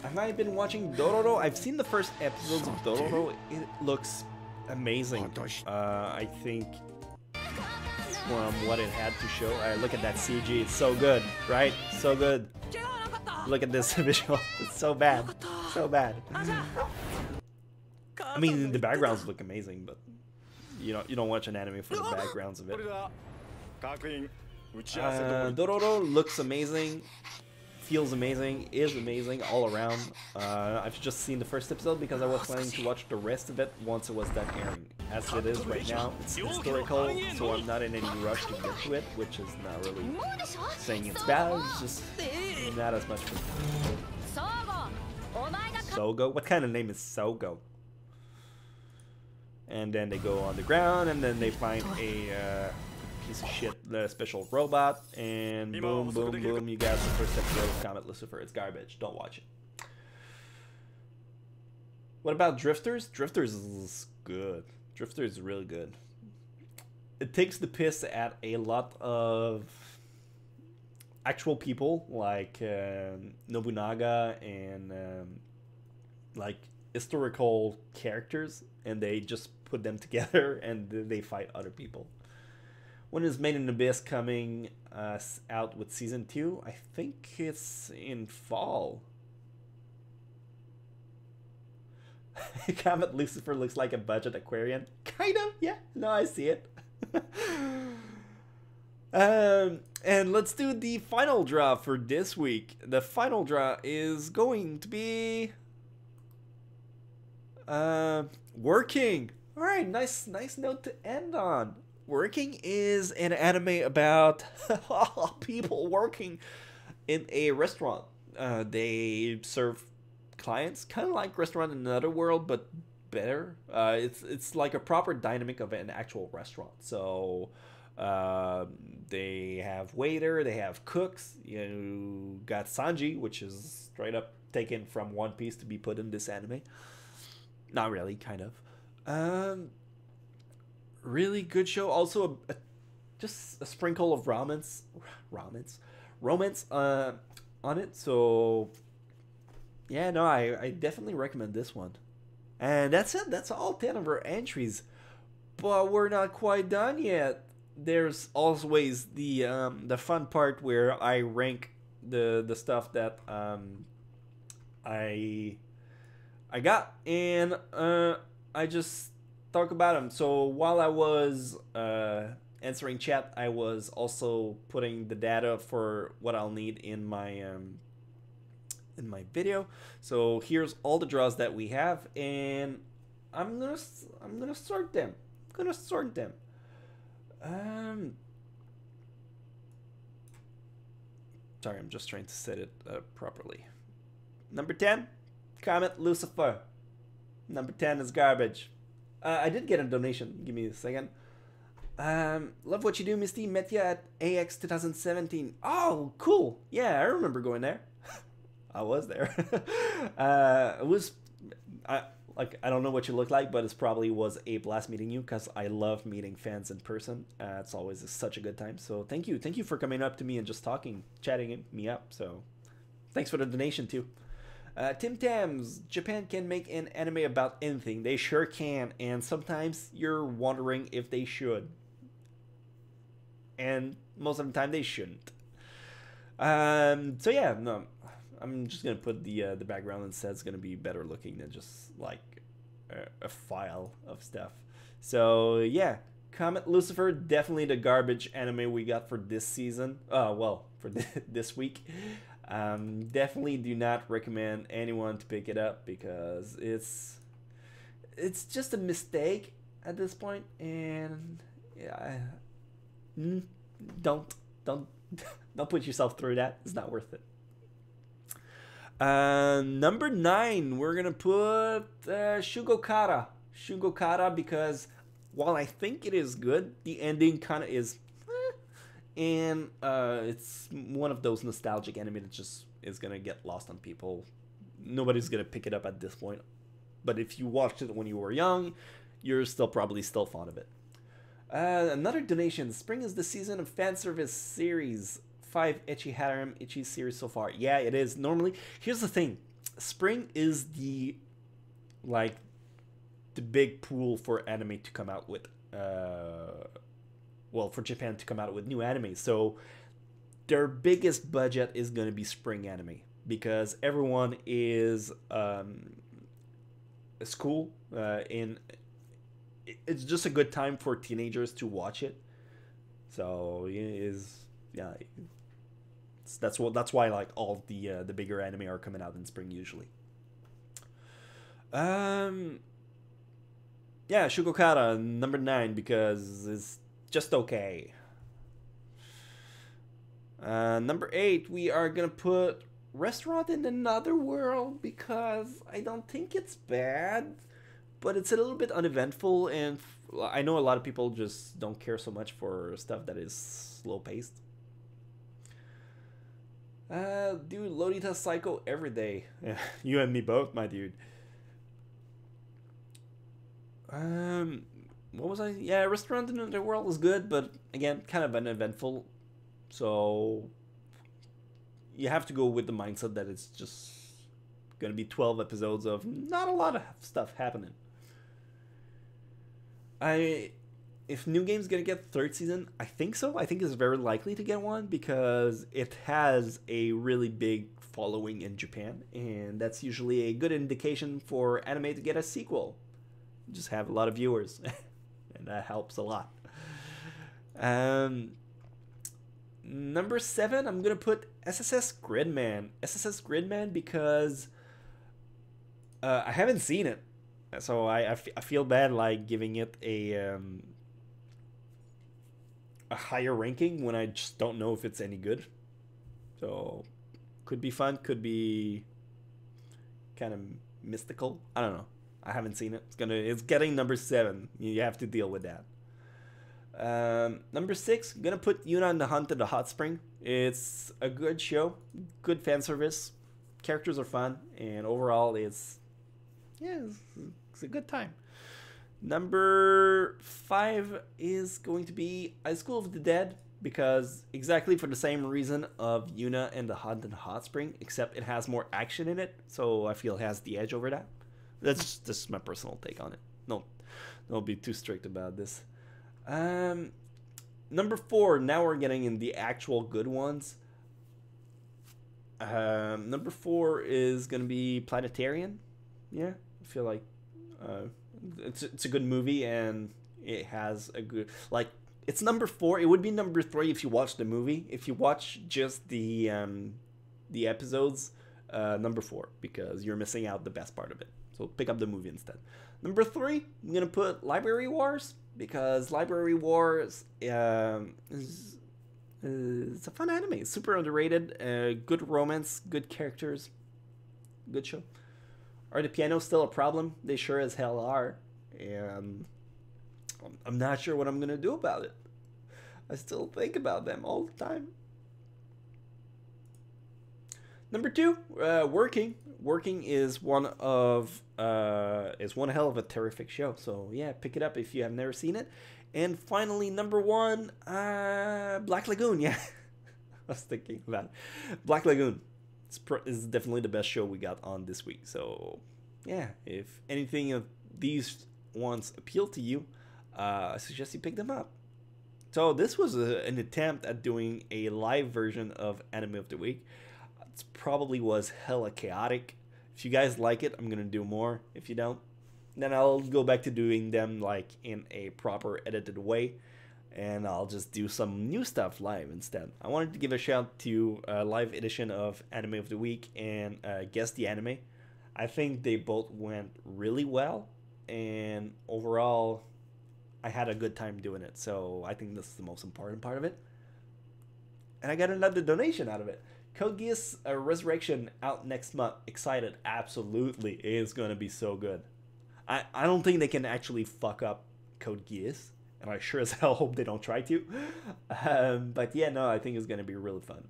Speaker 1: have I been watching Dororo? I've seen the first episodes of Dororo. It looks amazing. I think from what it had to show. Look at that CG, it's so good, right? So good. Look at this visual, it's so bad, so bad. I mean, the backgrounds look amazing, but you don't watch an anime for the backgrounds of it. Dororo looks amazing, feels amazing, is amazing all around. I've just seen the first episode because I was planning to watch the rest of it once it was done airing. As it is right now, it's historical, so I'm not in any rush to get to it, which is not really saying it's bad, it's just not as much for me. Sogo? What kind of name is Sogo? And then they go on the ground, and then they find a piece of shit special robot, and boom, boom, boom, you got the first episode of Comet Lucifer. It's garbage. Don't watch it. What about Drifters? Drifters is good. Drifters is really good. It takes the piss at a lot of actual people, like Nobunaga and like historical characters, and they just put them together and they fight other people. When is Made in Abyss coming out with season 2? I think it's in fall. Comet Lucifer looks like a budget Aquarian. Kind of, yeah. No, I see it. And let's do the final draw for this week. The final draw is going to be Working. All right, nice note to end on. Working is an anime about people working in a restaurant. They serve clients, kind of like Restaurant in Another World, but better. It's like a proper dynamic of an actual restaurant. So they have waiter, they have cooks. You got Sanji, which is straight up taken from One Piece to be put in this anime. Not really, kind of. Really good show. Also, just a sprinkle of romance on it. So, yeah, no, I definitely recommend this one. And that's it. That's all 10 of our entries. But we're not quite done yet. There's always the fun part where I rank the stuff that I got, and I just talk about them. So while I was answering chat, I was also putting the data for what I'll need in my video. So here's all the draws that we have, and I'm gonna sort them. Sorry, I'm just trying to set it properly. Number 10, Comet Lucifer. Number 10 is garbage. I did get a donation. Give me a second. Love what you do, Misty. Met ya at AX 2017. Oh, cool. Yeah, I remember going there. I was there. I don't know what you look like, but it probably was a blast meeting you, because I love meeting fans in person. It's always such a good time. So thank you for coming up to me and just chatting me up. So thanks for the donation too. Tim Tams, Japan can make an anime about anything. They sure can, and sometimes you're wondering if they should. And most of the time they shouldn't. So yeah, no, I'm just gonna put the background instead. It's gonna be better looking than just like a file of stuff. So yeah, Comet Lucifer, definitely the garbage anime we got for this season. Well, for this week. Definitely do not recommend anyone to pick it up, because it's just a mistake at this point, and yeah, don't put yourself through that. It's not worth it. Number 9, we're gonna put Shugo Chara, because while I think it is good, the ending kind of is. And it's one of those nostalgic anime that just is gonna get lost on people. Nobody's gonna pick it up at this point. But if you watched it when you were young, you're probably still fond of it. Another donation. Spring is the season of fan service series. 5 ecchi harem ecchi series so far. Yeah, it is. Normally, here's the thing. Spring is the big pool for anime to come out with well, for Japan to come out with new anime. So their biggest budget is going to be spring anime because everyone is school in. It's just a good time for teenagers to watch it. So it is yeah. That's why like all the bigger anime are coming out in spring usually. Um, yeah, Shugo Chara number 9 because it's just okay. Number 8, we are gonna put Restaurant in Another World because I don't think it's bad, but it's a little bit uneventful, and I know a lot of people just don't care so much for stuff that is slow paced. Dude, Lolita Psycho every day. You and me both, my dude. Um, what was I? Yeah, Restaurant in Another World was good, but again, kind of uneventful. So you have to go with the mindset that it's just gonna be 12 episodes of not a lot of stuff happening. I if New Game's gonna get third season, I think so. I think it's very likely to get one because it has a really big following in Japan, and that's usually a good indication for anime to get a sequel. Just have a lot of viewers, and that helps a lot. Um, Number 7, I'm gonna put SSS.Gridman. SSS.Gridman because I haven't seen it, so I feel bad like giving it a higher ranking when I just don't know if it's any good. So could be fun, could be kind of mystical. I don't know. I haven't seen it. It's getting number 7. You have to deal with that. Number 6, I'm gonna put Yuuna and the Hunt of the Hot Spring. It's a good show, good fan service. Characters are fun, and overall, it's a good time. Number 5 is going to be High School of the Dead because exactly for the same reason of Yuuna and the Hunt of the Hot Spring, except it has more action in it, so I feel it has the edge over that. That's just my personal take on it. No, don't be too strict about this. Number 4, now we're getting in the actual good ones. Number 4 is gonna be Planetarian. Yeah, I feel like it's a good movie, and it has a good like. It's number 4. It would be number 3 if you watch the movie. If you watch just the episodes, number 4 because you're missing out the best part of it. So pick up the movie instead. Number 3, I'm gonna put Library Wars because Library Wars is it's a fun anime. It's super underrated. Good romance, good characters, good show. Are the pianos still a problem? They sure as hell are, and I'm not sure what I'm gonna do about it. I still think about them all the time. Number 2, Working. Working is one hell of a terrific show. So yeah, pick it up if you have never seen it. And finally, number 1, Black Lagoon. Yeah, I was thinking about it. Black Lagoon is definitely the best show we got on this week. So yeah, if anything of these ones appeal to you, I suggest you pick them up. So this was an attempt at doing a live version of Anime of the Week. It probably was hella chaotic. If you guys like it, I'm gonna do more. If you don't, then I'll go back to doing them like in a proper edited way, and I'll just do some new stuff live instead. I wanted to give a shout to a live edition of Anime of the Week and Guess the Anime. I think they both went really well, and overall, I had a good time doing it. So I think this is the most important part of it. And I got another donation out of it. Code Geass Resurrection out next month. Excited. Absolutely. It's going to be so good. I don't think they can actually fuck up Code Geass. And I sure as hell hope they don't try to. But yeah, no, I think it's going to be really fun.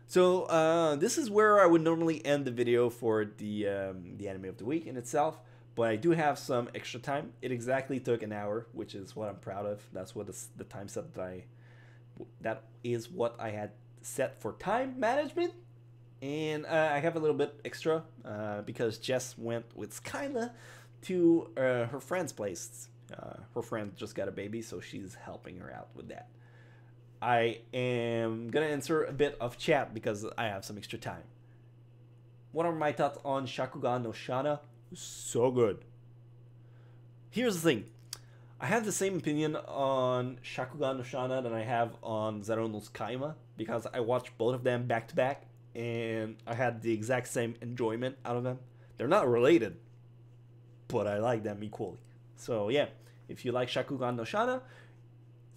Speaker 1: So this is where I would normally end the video for the Anime of the Week in itself. But I do have some extra time. It exactly took an hour, which is what I'm proud of. That's what the time set that is what I had set for time management. And I have a little bit extra because Jess went with Skyla to her friend's place. Her friend just got a baby, so she's helping her out with that. I am gonna answer a bit of chat because I have some extra time. What are my thoughts on Shakugan no Shana? So good. Here's the thing. I have the same opinion on Shakugan no Shana than I have on Zero no Tsukaima because I watched both of them back to back and I had the exact same enjoyment out of them. They're not related, but I like them equally. So yeah, if you like Shakugan no Shana,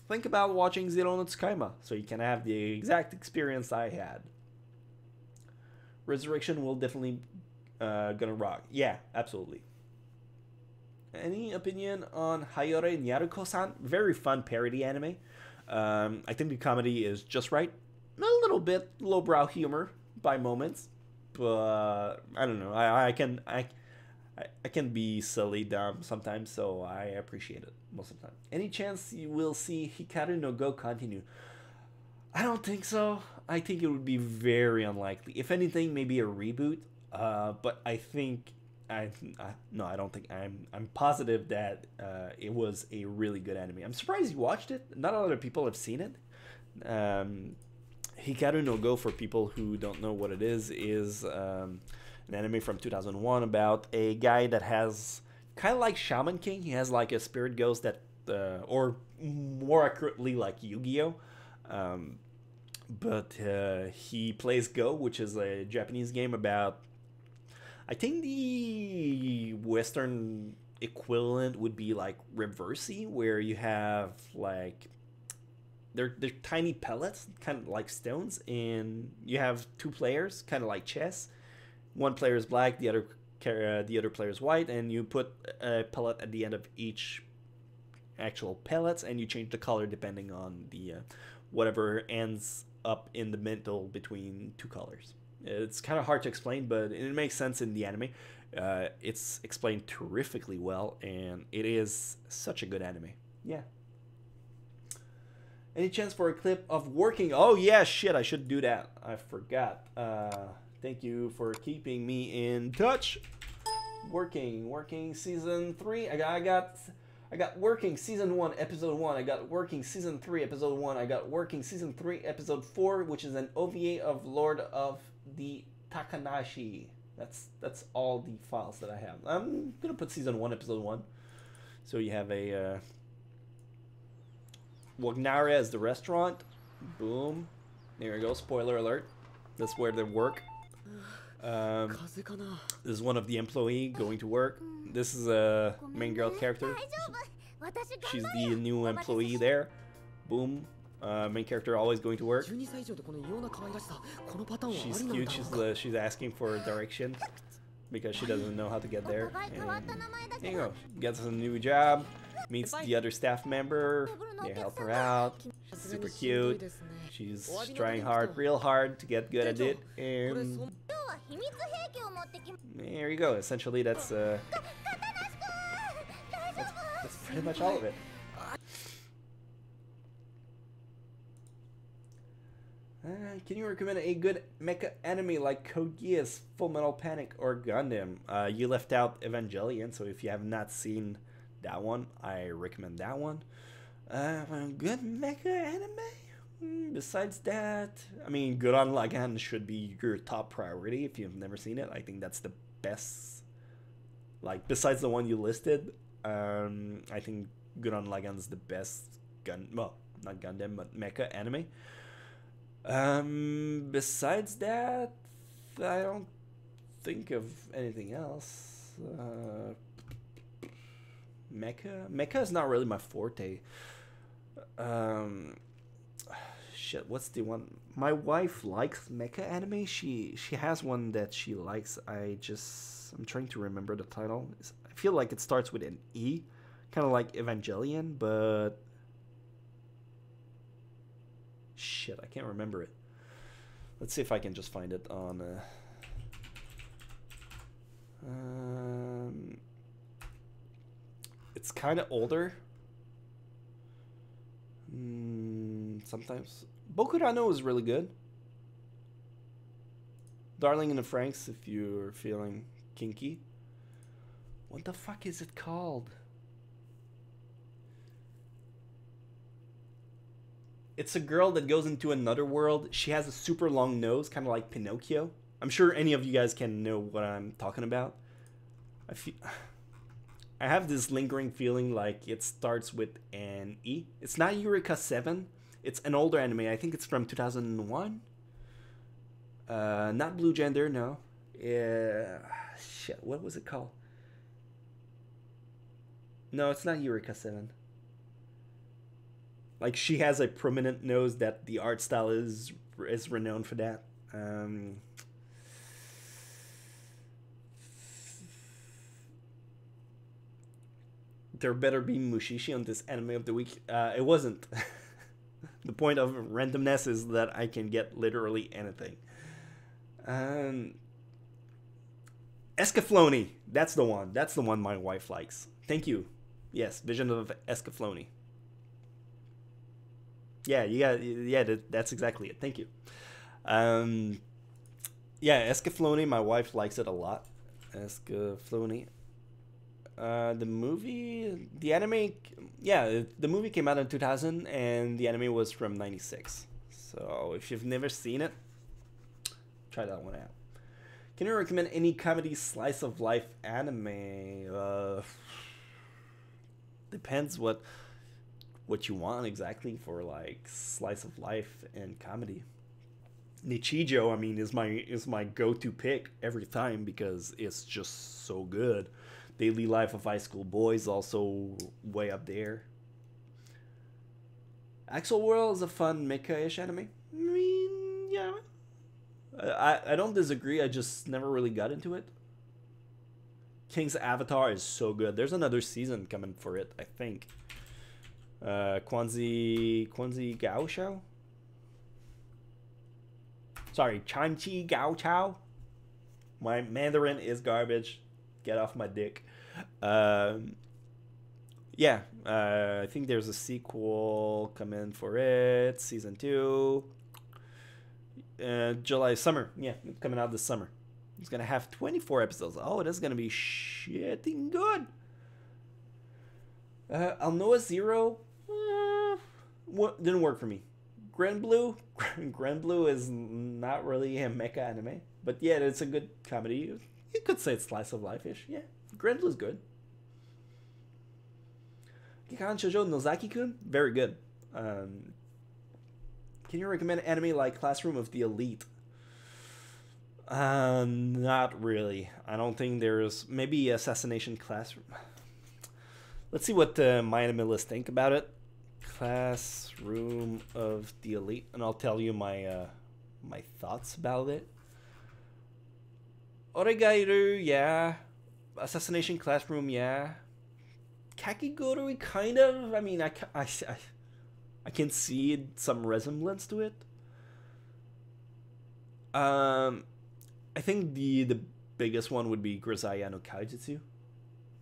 Speaker 1: think about watching Zero no Tsukaima so you can have the exact experience I had. Resurrection will definitely gonna rock. Yeah, absolutely. Any opinion on Hayore Nyaruko-san? Very fun parody anime. I think the comedy is just right. A little bit lowbrow humor by moments, but I don't know. I can be silly dumb sometimes, so I appreciate it most of the time. Any chance you will see Hikaru no Go continue? I don't think so. I think it would be very unlikely. If anything, maybe a reboot. But I think no, I don't think I'm positive that it was a really good anime. I'm surprised you watched it. Not a lot of people have seen it. Hikaru no Go, for people who don't know what it is an anime from 2001 about a guy that has kind of like Shaman King. He has like a spirit ghost that, or more accurately, like Yu-Gi-Oh. But he plays Go, which is a Japanese game about, I think the Western equivalent would be like Reversey, where you have like they're tiny pellets, kind of like stones, and you have two players, kind of like chess. One player is black, the other player is white, and you put a pellet at the end of each actual pellets, and you change the color depending on the whatever ends up in the middle between two colors. It's kind of hard to explain, but it makes sense in the anime. It's explained terrifically well, and it is such a good anime. Yeah. Any chance for a clip of working? Oh yeah, shit, I should do that. I forgot. Thank you for keeping me in touch. Working season 3. I got working season 1 episode 1. I got working season 3 episode 1. I got working season 3 episode 4, which is an OVA of Lord of the Takanashi. That's all the files that I have. I'm gonna put season 1 episode 1. So you have a Wagnara as the restaurant. Boom. There you go. Spoiler alert. That's where they work. This is one of the employee going to work. This is a main girl character. She's the new employee there. Boom. Main character always going to work. She's cute. She's asking for direction because she doesn't know how to get there. And there you go. Gets a new job. Meets the other staff member. They help her out. She's super cute. She's trying real hard to get good at it. And there you go. Essentially, that's pretty much all of it. Can you recommend a good mecha anime like Code Geass, Full Metal Panic, or Gundam? You left out Evangelion, so if you have not seen that one, I recommend that one. Good mecha anime? Besides that, I mean, Gurren Lagann should be your top priority if you've never seen it. I think that's the best. Like, besides the one you listed, I think Gurren Lagann's the best well, not Gundam, but mecha anime. Besides that, I don't think of anything else. Mecha is not really my forte. Shit, what's the one? My wife likes mecha anime. She has one that she likes. I'm trying to remember the title. I feel like it starts with an E, kind of like Evangelion, but shit, I can't remember it. Let's see if I can just find it on it's kind of older. Sometimes Bokurano is really good. Darling in the Franxx, if you're feeling kinky. What the fuck is it called? It's a girl that goes into another world. She has a super long nose, kind of like Pinocchio. I'm sure any of you guys can know what I'm talking about. I have this lingering feeling like it starts with an E. It's not Eureka 7. It's an older anime. I think it's from 2001. Not Blue Gender, no. Shit, what was it called? No, it's not Eureka 7. Like, she has a prominent nose that the art style is renowned for that. There better be Mushishi on this anime of the week. It wasn't. The point of randomness is that I can get literally anything. Escaflowne. That's the one. That's the one my wife likes. Thank you. Yes, Vision of Escaflowne. Yeah, that's exactly it. Thank you. Yeah, Escaflowne, my wife likes it a lot. Escaflowne. The anime, yeah, the movie came out in 2000 and the anime was from 96. So if you've never seen it, try that one out. Can you recommend any comedy slice of life anime? Depends what you want exactly for like slice of life and comedy. Nichijou, I mean, is my go-to pick every time because it's just so good. Daily Life of High School Boys also way up there. Axel World is a fun mecha-ish anime. I mean, yeah. I don't disagree. I just never really got into it. King's Avatar is so good. There's another season coming for it, I think. Quanzi Gao Shao? Sorry, Chanchi Gao Chao? My Mandarin is garbage. Get off my dick. Yeah, I think there's a sequel coming for it. Season 2. July, summer. Yeah, it's coming out this summer. It's going to have 24 episodes. Oh, it is going to be shitting good. Alnoa Zero. Didn't work for me. Grand Blue. Grand Blue is not really a mecha anime. But yeah, it's a good comedy. You could say it's slice of life-ish. Yeah, Grand Blue's good. Kikan Shoujo Nozaki-kun? Very good. Can you recommend anime like Classroom of the Elite? Not really. I don't think there's... Maybe Assassination Classroom. Let's see what my anime list think about it. Classroom of the Elite. And I'll tell you my my thoughts about it. Oregairu, yeah. Assassination Classroom, yeah. Kakigurui, kind of. I mean, I can see some resemblance to it. I think the biggest one would be Grisaya no Kaijutsu.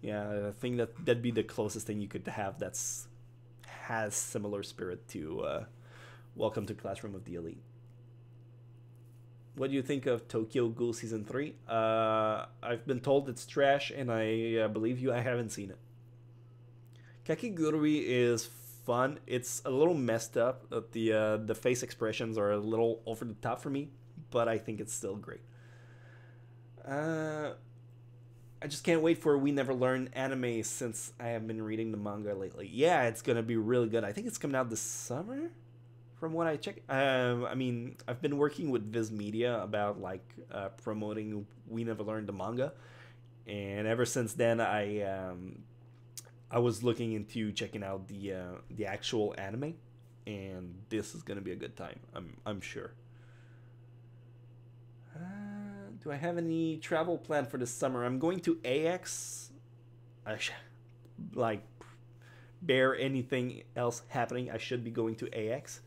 Speaker 1: Yeah, I think that'd be the closest thing you could have has similar spirit to Welcome to Classroom of the Elite. What do you think of Tokyo Ghoul Season 3? I've been told it's trash, and I believe you, I haven't seen it. Kakigurui is fun. It's a little messed up. The face expressions are a little over the top for me, but I think it's still great. I just can't wait for We Never Learn anime since I have been reading the manga lately. Yeah, it's gonna be really good. I think it's coming out this summer, from what I check. I mean, I've been working with Viz Media about like promoting We Never Learn the manga, and ever since then I was looking into checking out the actual anime, and this is gonna be a good time. I'm sure. Do I have any travel plan for this summer? I'm going to AX. Like, bear anything else happening, I should be going to AX.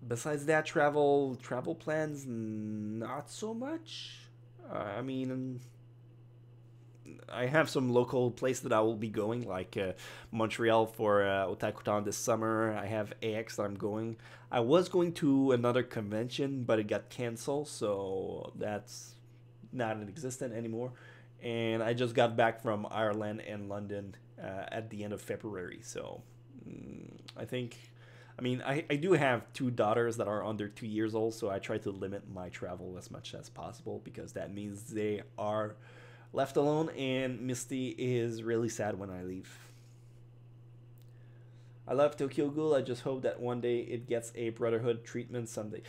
Speaker 1: Besides that, travel plans, not so much. I mean, I have some local place that I will be going, like Montreal for Otakutan this summer. I have AX that I'm going. I was going to another convention, but it got canceled, so that's not in existence anymore. And I just got back from Ireland and London at the end of February, so I think, I mean, I do have two daughters that are under 2 years old, so I try to limit my travel as much as possible because that means they are left alone, and Misty is really sad when I leave. I love Tokyo Ghoul. I just hope that one day it gets a Brotherhood treatment someday.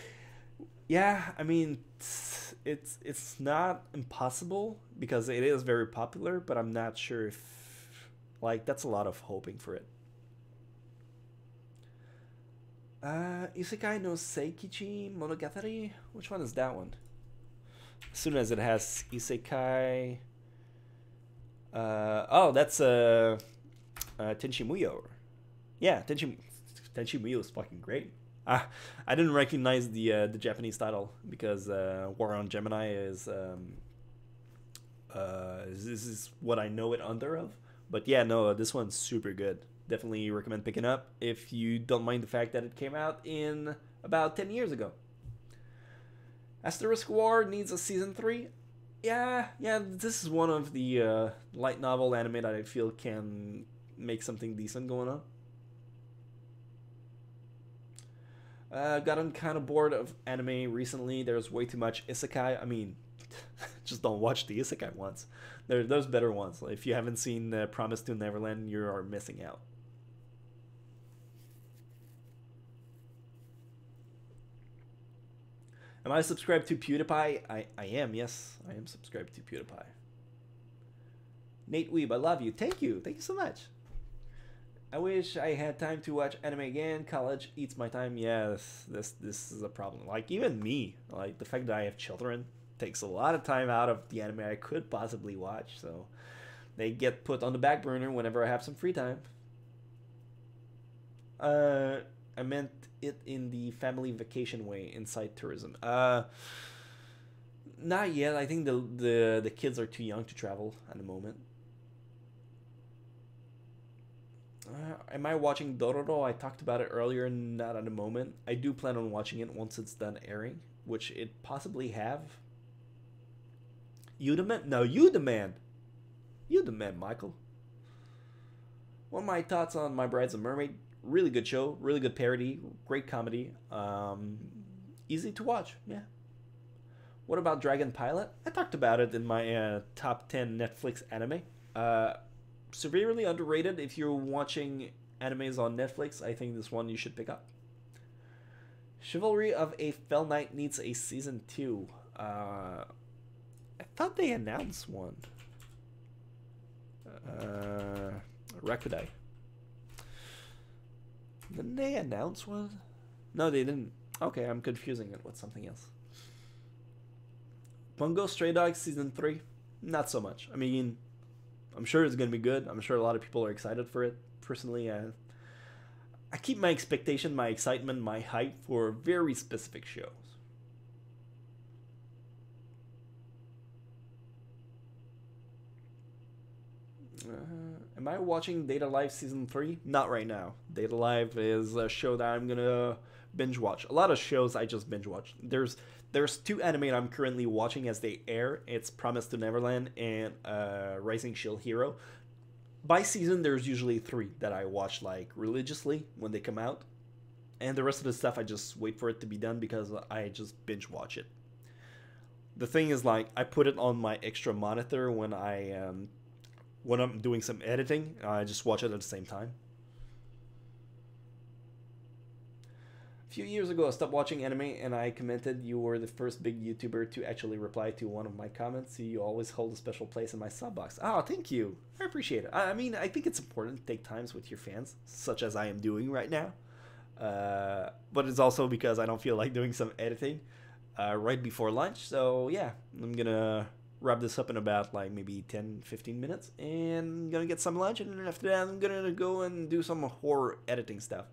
Speaker 1: Yeah, I mean, it's not impossible because it is very popular, but I'm not sure if like that's a lot of hoping for it. Isekai no Seikichi Monogatari. Which one is that one? As soon as it has Isekai. Oh, that's Tenchi Muyo. Yeah, Tenchi Muyo is fucking great. I didn't recognize the Japanese title because War on Gemini this is what I know it under of. But yeah, no, this one's super good. Definitely recommend picking up if you don't mind the fact that it came out in about 10 years ago. Asterisk War needs a season 3. Yeah, this is one of the light novel anime that I feel can make something decent going on. Gotten kind of bored of anime recently. There's way too much isekai. I mean, just don't watch the isekai ones. There's better ones. If you haven't seen Promise to Neverland, you are missing out. Am I subscribed to PewDiePie? I am, yes. I am subscribed to PewDiePie. Nate Weeb, I love you. Thank you. Thank you so much. I wish I had time to watch anime again. College eats my time. Yes, this is a problem. Like, even me, like, the fact that I have children takes a lot of time out of the anime I could possibly watch. So they get put on the back burner whenever I have some free time. I meant it in the family vacation way, inside tourism. Not yet. I think the kids are too young to travel at the moment. Am I watching Dororo? I talked about it earlier, not at the moment. I do plan on watching it once it's done airing, which it possibly have. You the man? No, you the man. You the man, Michael. One of my thoughts on My Bride's a Mermaid. Really good show, really good parody, great comedy, easy to watch. Yeah. What about Dragon Pilot? I talked about it in my top 10 Netflix anime. Severely underrated. If you're watching animes on Netflix, I think this one you should pick up. Chivalry of a Fell Knight needs a season 2. I thought they announced one. Rakudai. Didn't they announce one? No, they didn't. Okay, I'm confusing it with something else. Bungo Stray Dogs Season 3? Not so much. I mean, I'm sure it's going to be good. I'm sure a lot of people are excited for it. Personally, I keep my expectation, my excitement, my hype for very specific shows. Am I watching Data Live Season 3? Not right now. Data Live is a show that I'm gonna binge watch. A lot of shows I just binge watch. There's two anime I'm currently watching as they air. It's Promise to Neverland and Rising Shield Hero. By season, there's usually 3 that I watch like religiously when they come out. And the rest of the stuff I just wait for it to be done because I just binge watch it. The thing is, like, I put it on my extra monitor when I'm doing some editing. I just watch it at the same time. A few years ago, I stopped watching anime and I commented you were the first big YouTuber to actually reply to one of my comments. So you always hold a special place in my sub box. Oh, thank you. I appreciate it. I mean, I think it's important to take times with your fans, such as I am doing right now. But it's also because I don't feel like doing some editing right before lunch. So yeah, I'm gonna wrap this up in about like maybe 10-15 minutes and gonna get some lunch, and then after that I'm gonna go and do some horror editing stuff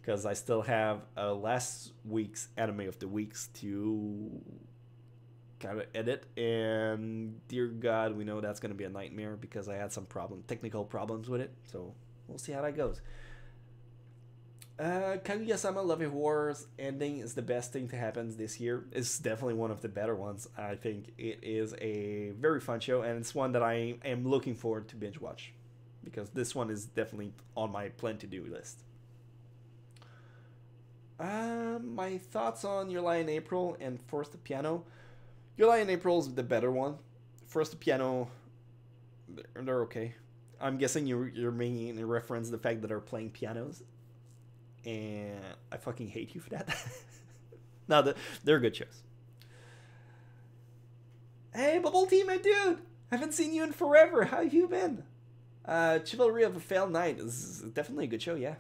Speaker 1: because I still have last week's anime of the weeks to kind of edit, and dear God, we know that's gonna be a nightmare because I had some technical problems with it, so we'll see how that goes. Kaguya-sama Love Wars ending is the best thing to happen this year. It's definitely one of the better ones. I think it is a very fun show, and it's one that I am looking forward to binge watch because this one is definitely on my plan to do list. My thoughts on Your Lie in April and Force the Piano. Your Lie in April is the better one. Force the Piano, they're okay. I'm guessing you're making a reference to the fact that they're playing pianos, and I fucking hate you for that. No, they're good shows. Hey, Bubble Tea, my dude! Haven't seen you in forever. How you been? Chivalry of a Failed Knight is definitely a good show, yeah.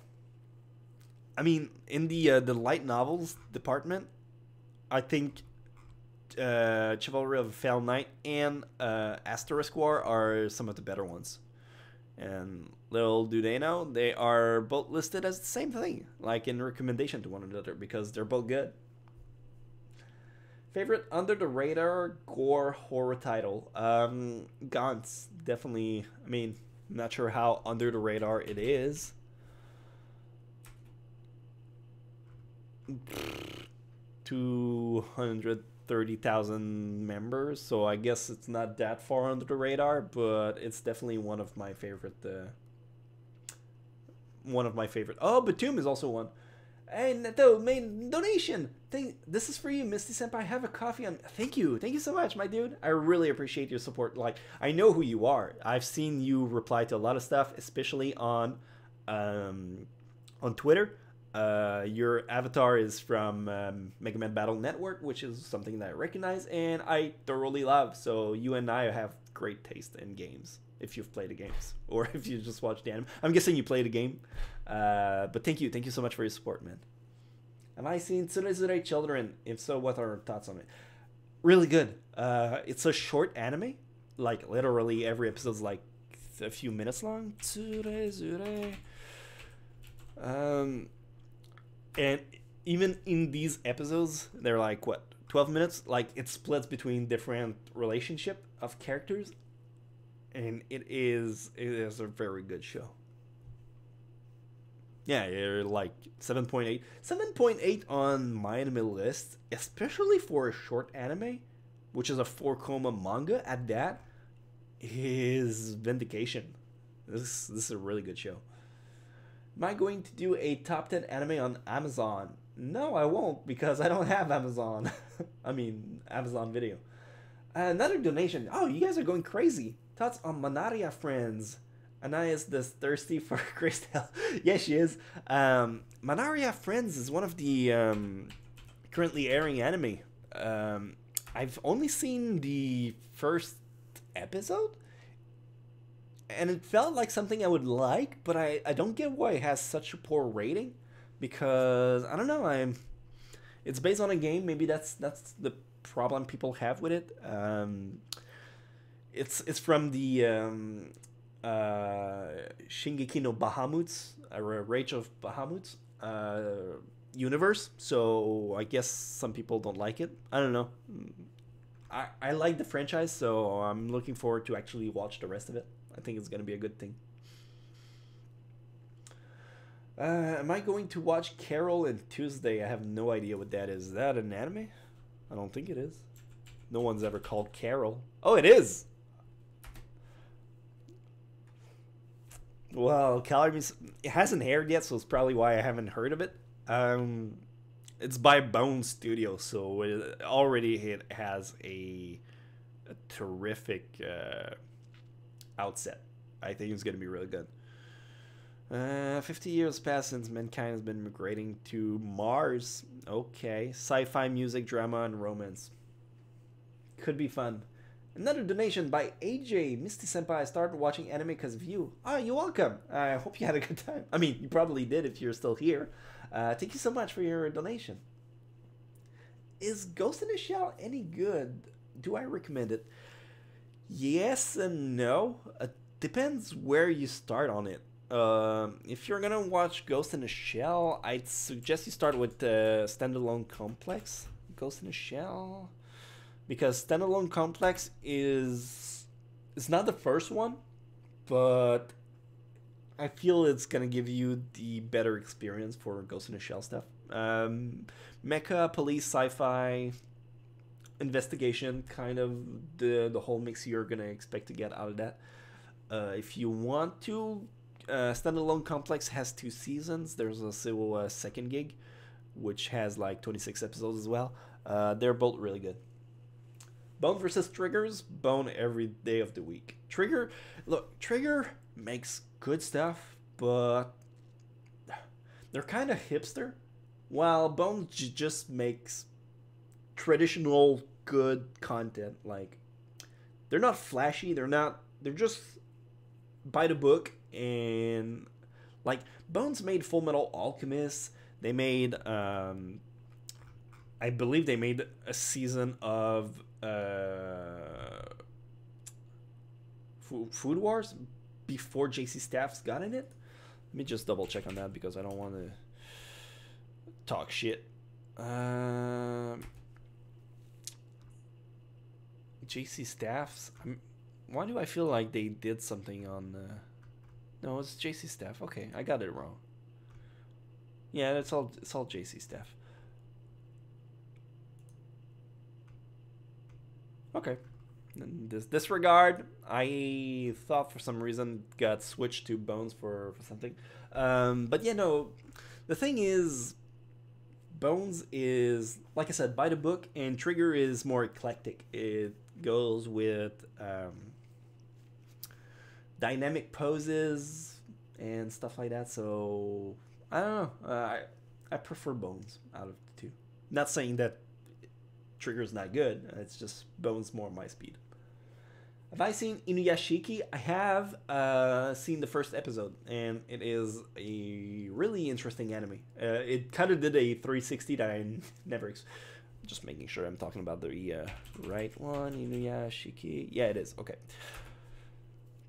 Speaker 1: I mean, in the light novels department, I think Chivalry of a Failed Knight and Asterisk War are some of the better ones. And little do they know, they are both listed as the same thing, like in recommendation to one another, because they're both good. Favorite under the radar gore horror title? Gaunt's definitely. I mean, I'm not sure how under the radar it is. 230,000 members, so I guess it's not that far under the radar, but it's definitely one of my favorite. One of my favorite. Oh, Batum is also one. Hey, Neto, main donation. This is for you, Misty Senpai. Have a coffee on. Thank you so much, my dude. I really appreciate your support. Like, I know who you are. I've seen you reply to a lot of stuff, especially on Twitter. Your avatar is from Mega Man Battle Network, which is something that I recognize and I thoroughly love. So you and I have great taste in games. If you've played the games, or if you just watched the anime, I'm guessing you played the game. But thank you so much for your support, man. Have I seen Tsurezure Children? If so, what are your thoughts on it? Really good. It's a short anime, like literally every episode's like a few minutes long. Tsurezure. And even in these episodes, they're like what, 12 minutes? Like it splits between different relationship of characters. And it is a very good show. Yeah, you're like 7.8. 7.8 on my anime list, especially for a short anime, which is a 4-koma manga at that, is vindication. This is a really good show. Am I going to do a top 10 anime on Amazon? No, I won't, because I don't have Amazon. I mean, Amazon Video. Another donation. Oh, you guys are going crazy. Thoughts on Manaria Friends? Anaya is this thirsty for Crystal. Yeah, she is. Manaria Friends is one of the currently airing anime. I've only seen the first episode, and it felt like something I would like, but I don't get why it has such a poor rating, because I don't know. It's based on a game. Maybe that's the problem people have with it. It's from the Shingeki no Bahamut's, Rage of Bahamut's universe. So I guess some people don't like it. I don't know. I like the franchise, so I'm looking forward to actually watch the rest of it. I think it's gonna be a good thing. Am I going to watch Carol on Tuesday? I have no idea what that is. Is that an anime? I don't think it is. No one's ever called Carol. Oh, it is! Well, Calories, it hasn't aired yet, so it's probably why I haven't heard of it. It's by Bone Studio, so it already has a terrific outset. I think it's going to be really good. 50 years passed since mankind has been migrating to Mars. Okay. Sci-fi, music, drama, and romance. Could be fun. Another donation by AJ. Misty Senpai, I started watching anime because of you. Oh, you're welcome. I hope you had a good time. I mean, you probably did if you're still here. Thank you so much for your donation. Is Ghost in the Shell any good? Do I recommend it? Yes and no. It depends where you start on it. If you're gonna watch Ghost in the Shell, I'd suggest you start with Standalone Complex. Ghost in the Shell, because Standalone Complex is not the first one, but I feel it's gonna give you the better experience for Ghost in the Shell stuff. Mecha, police, sci-fi, investigation, kind of the whole mix you're gonna expect to get out of that. If you want to, Standalone Complex has 2 seasons. There's also a second gig. which has like 26 episodes as well. They're both really good. Bone versus Triggers, Bone every day of the week. Trigger makes good stuff, but they're kind of hipster, while Bone just makes traditional good content. Like, they're not flashy, they're just by the book. And like, Bones made Full Metal Alchemist. They made I believe they made a season of Food Wars before JC Staff's got in it. Let me just double check on that because I don't want to talk shit. JC Staff's. Why do I feel like they did something on? No, it's JC Staff. Okay, I got it wrong. Yeah, it's all JC Staff. Okay. In this disregard, I thought for some reason got switched to Bones for something. But yeah, no. The thing is, Bones is, like I said, by the book, and Trigger is more eclectic. It goes with dynamic poses and stuff like that. So I don't know. I prefer Bones out of the two. Not saying that Trigger's not good. It's just Bones more my speed. Have I seen Inuyashiki? I have seen the first episode, and it is a really interesting anime. It kind of did a 360 that I never... Just making sure I'm talking about the right one. Inuyashiki. Yeah, it is. Okay.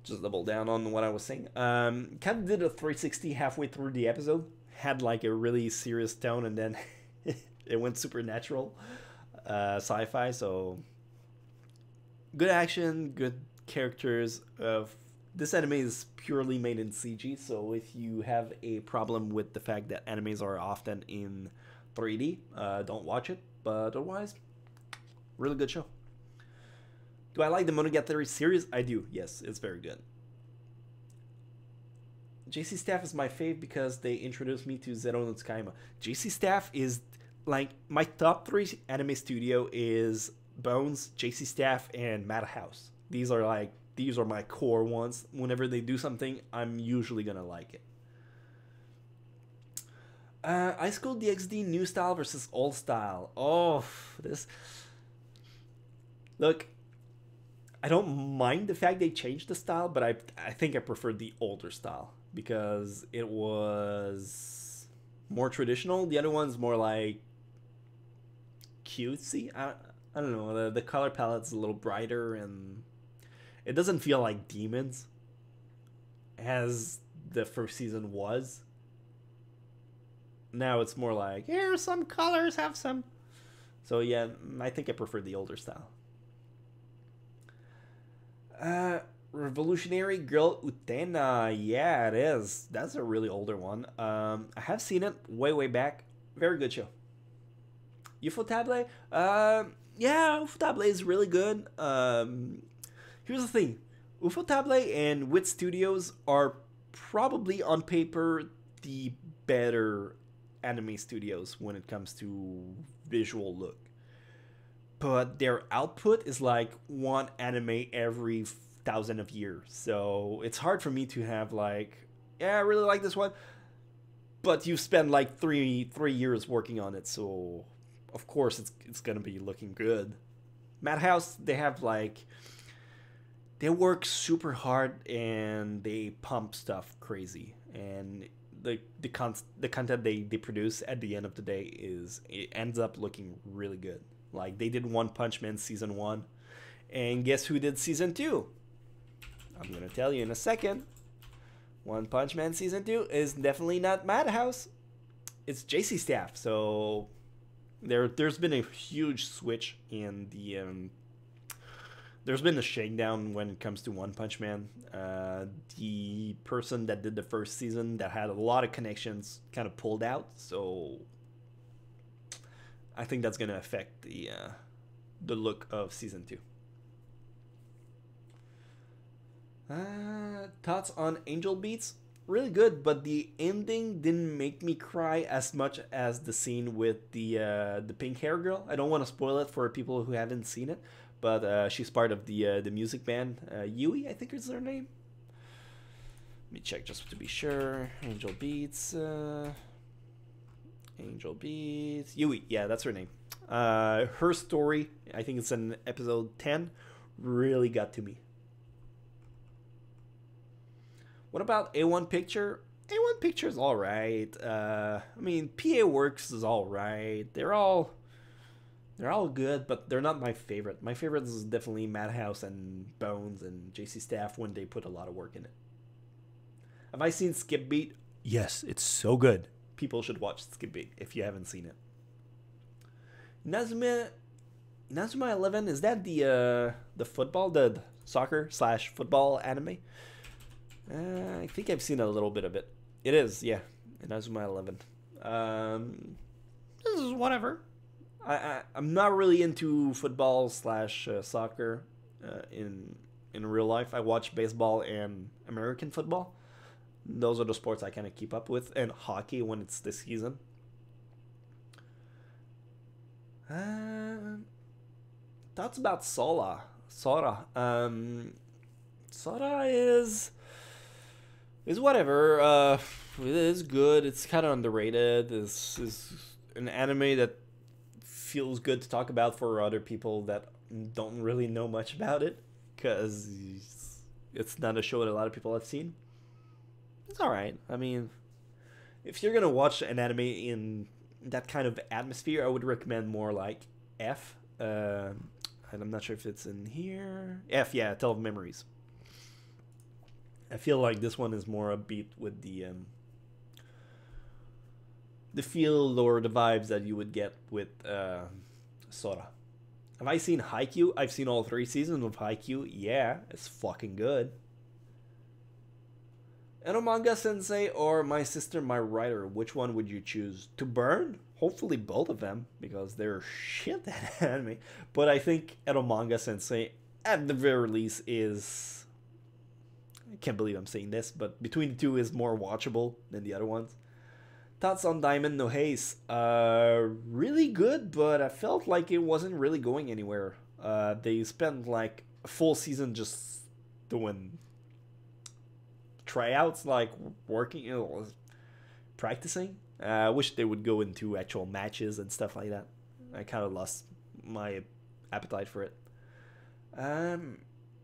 Speaker 1: Just double down on what I was saying. Kind of did a 360 halfway through the episode. Had like a really serious tone, and then it went supernatural. Sci-fi, so... Good action, good characters. This anime is purely made in CG, so if you have a problem with the fact that animes are often in 3D, don't watch it. But otherwise, really good show. Do I like the Monogatari series? I do, yes, it's very good. JC Staff is my fave because they introduced me to Zero no Tsukaima. JC Staff is, like, my top 3 anime studio is Bones, JC Staff, and Madhouse. These are my core ones. Whenever they do something, I'm usually gonna like it. Ice School DxD new style versus old style. Oh, this. Look, I don't mind the fact they changed the style, but I think I prefer the older style because it was more traditional. The other one's more like cutesy. I don't know, the color palette's a little brighter, and it doesn't feel like demons as the first season was. Now it's more like, here, some colors, have some. So yeah, I think I prefer the older style. Revolutionary Girl Utena. Yeah, it is. That's a really older one. I have seen it way back. Very good show. Ufotable? Yeah, Ufotable is really good. Here's the thing. Ufotable and Wit Studios are probably on paper the better anime studios when it comes to visual look. But their output is like one anime every 1,000 of years. So it's hard for me to have like, yeah, I really like this one. But you spend like three years working on it, so of course it's gonna be looking good. Madhouse, they have like, they work super hard and they pump stuff crazy, and the content they produce at the end of the day it ends up looking really good. Like, they did One Punch Man season 1, and guess who did season 2? I'm gonna tell you in a second. One Punch Man season 2 is definitely not Madhouse. It's JC Staff. So there's been a huge switch in the there's been a shakedown when it comes to One Punch Man. The person that did the first season that had a lot of connections kind of pulled out, so I think that's gonna affect the look of season 2. Thoughts on Angel Beats? really good, but the ending didn't make me cry as much as the scene with the pink hair girl. I don't want to spoil it for people who haven't seen it, but she's part of the music band. Yui, I think is her name. Let me check just to be sure. Angel Beats. Angel Beats. Yui, yeah, that's her name. Her story, I think it's in episode 10, really got to me. What about A1 Picture? A1 Picture is alright. I mean, PA Works is alright. They're all good, but they're not my favorite. My favorite is definitely Madhouse and Bones and JC Staff when they put a lot of work in it. Have I seen Skip Beat? Yes, it's so good. People should watch Skip Beat if you haven't seen it. Inazuma 11, is that the football, the soccer / football anime? I think I've seen a little bit of it. It is, yeah. Inazuma 11. This is whatever. I'm not really into football / soccer in real life. I watch baseball and American football. Those are the sports I kind of keep up with, and hockey when it's this season. Thoughts about Sora. Sora is whatever. It is good. It's kind of underrated. This is an anime that feels good to talk about for other people that don't really know much about it, because it's not a show that a lot of people have seen. It's alright. I mean, if you're gonna watch an anime in that kind of atmosphere, I would recommend more like F. And I'm not sure if it's in here. F, yeah, Tale of Memories. I feel like this one is more upbeat with the feel or the vibes that you would get with Sora. Have I seen Haikyuu? I've seen all 3 seasons of Haikyuu. Yeah, it's fucking good. Enomanga Sensei or My Sister, My Writer, which one would you choose? To burn? Hopefully both of them, because they're shit at anime. But I think Enomanga Sensei, at the very least, is... I can't believe I'm saying this, but between the two is more watchable than the other ones. Thoughts on Diamond No Haze? Really good, but I felt like it wasn't really going anywhere. They spent like a full season just doing tryouts, like working, practicing. I wish they would go into actual matches and stuff like that. I kind of lost my appetite for it.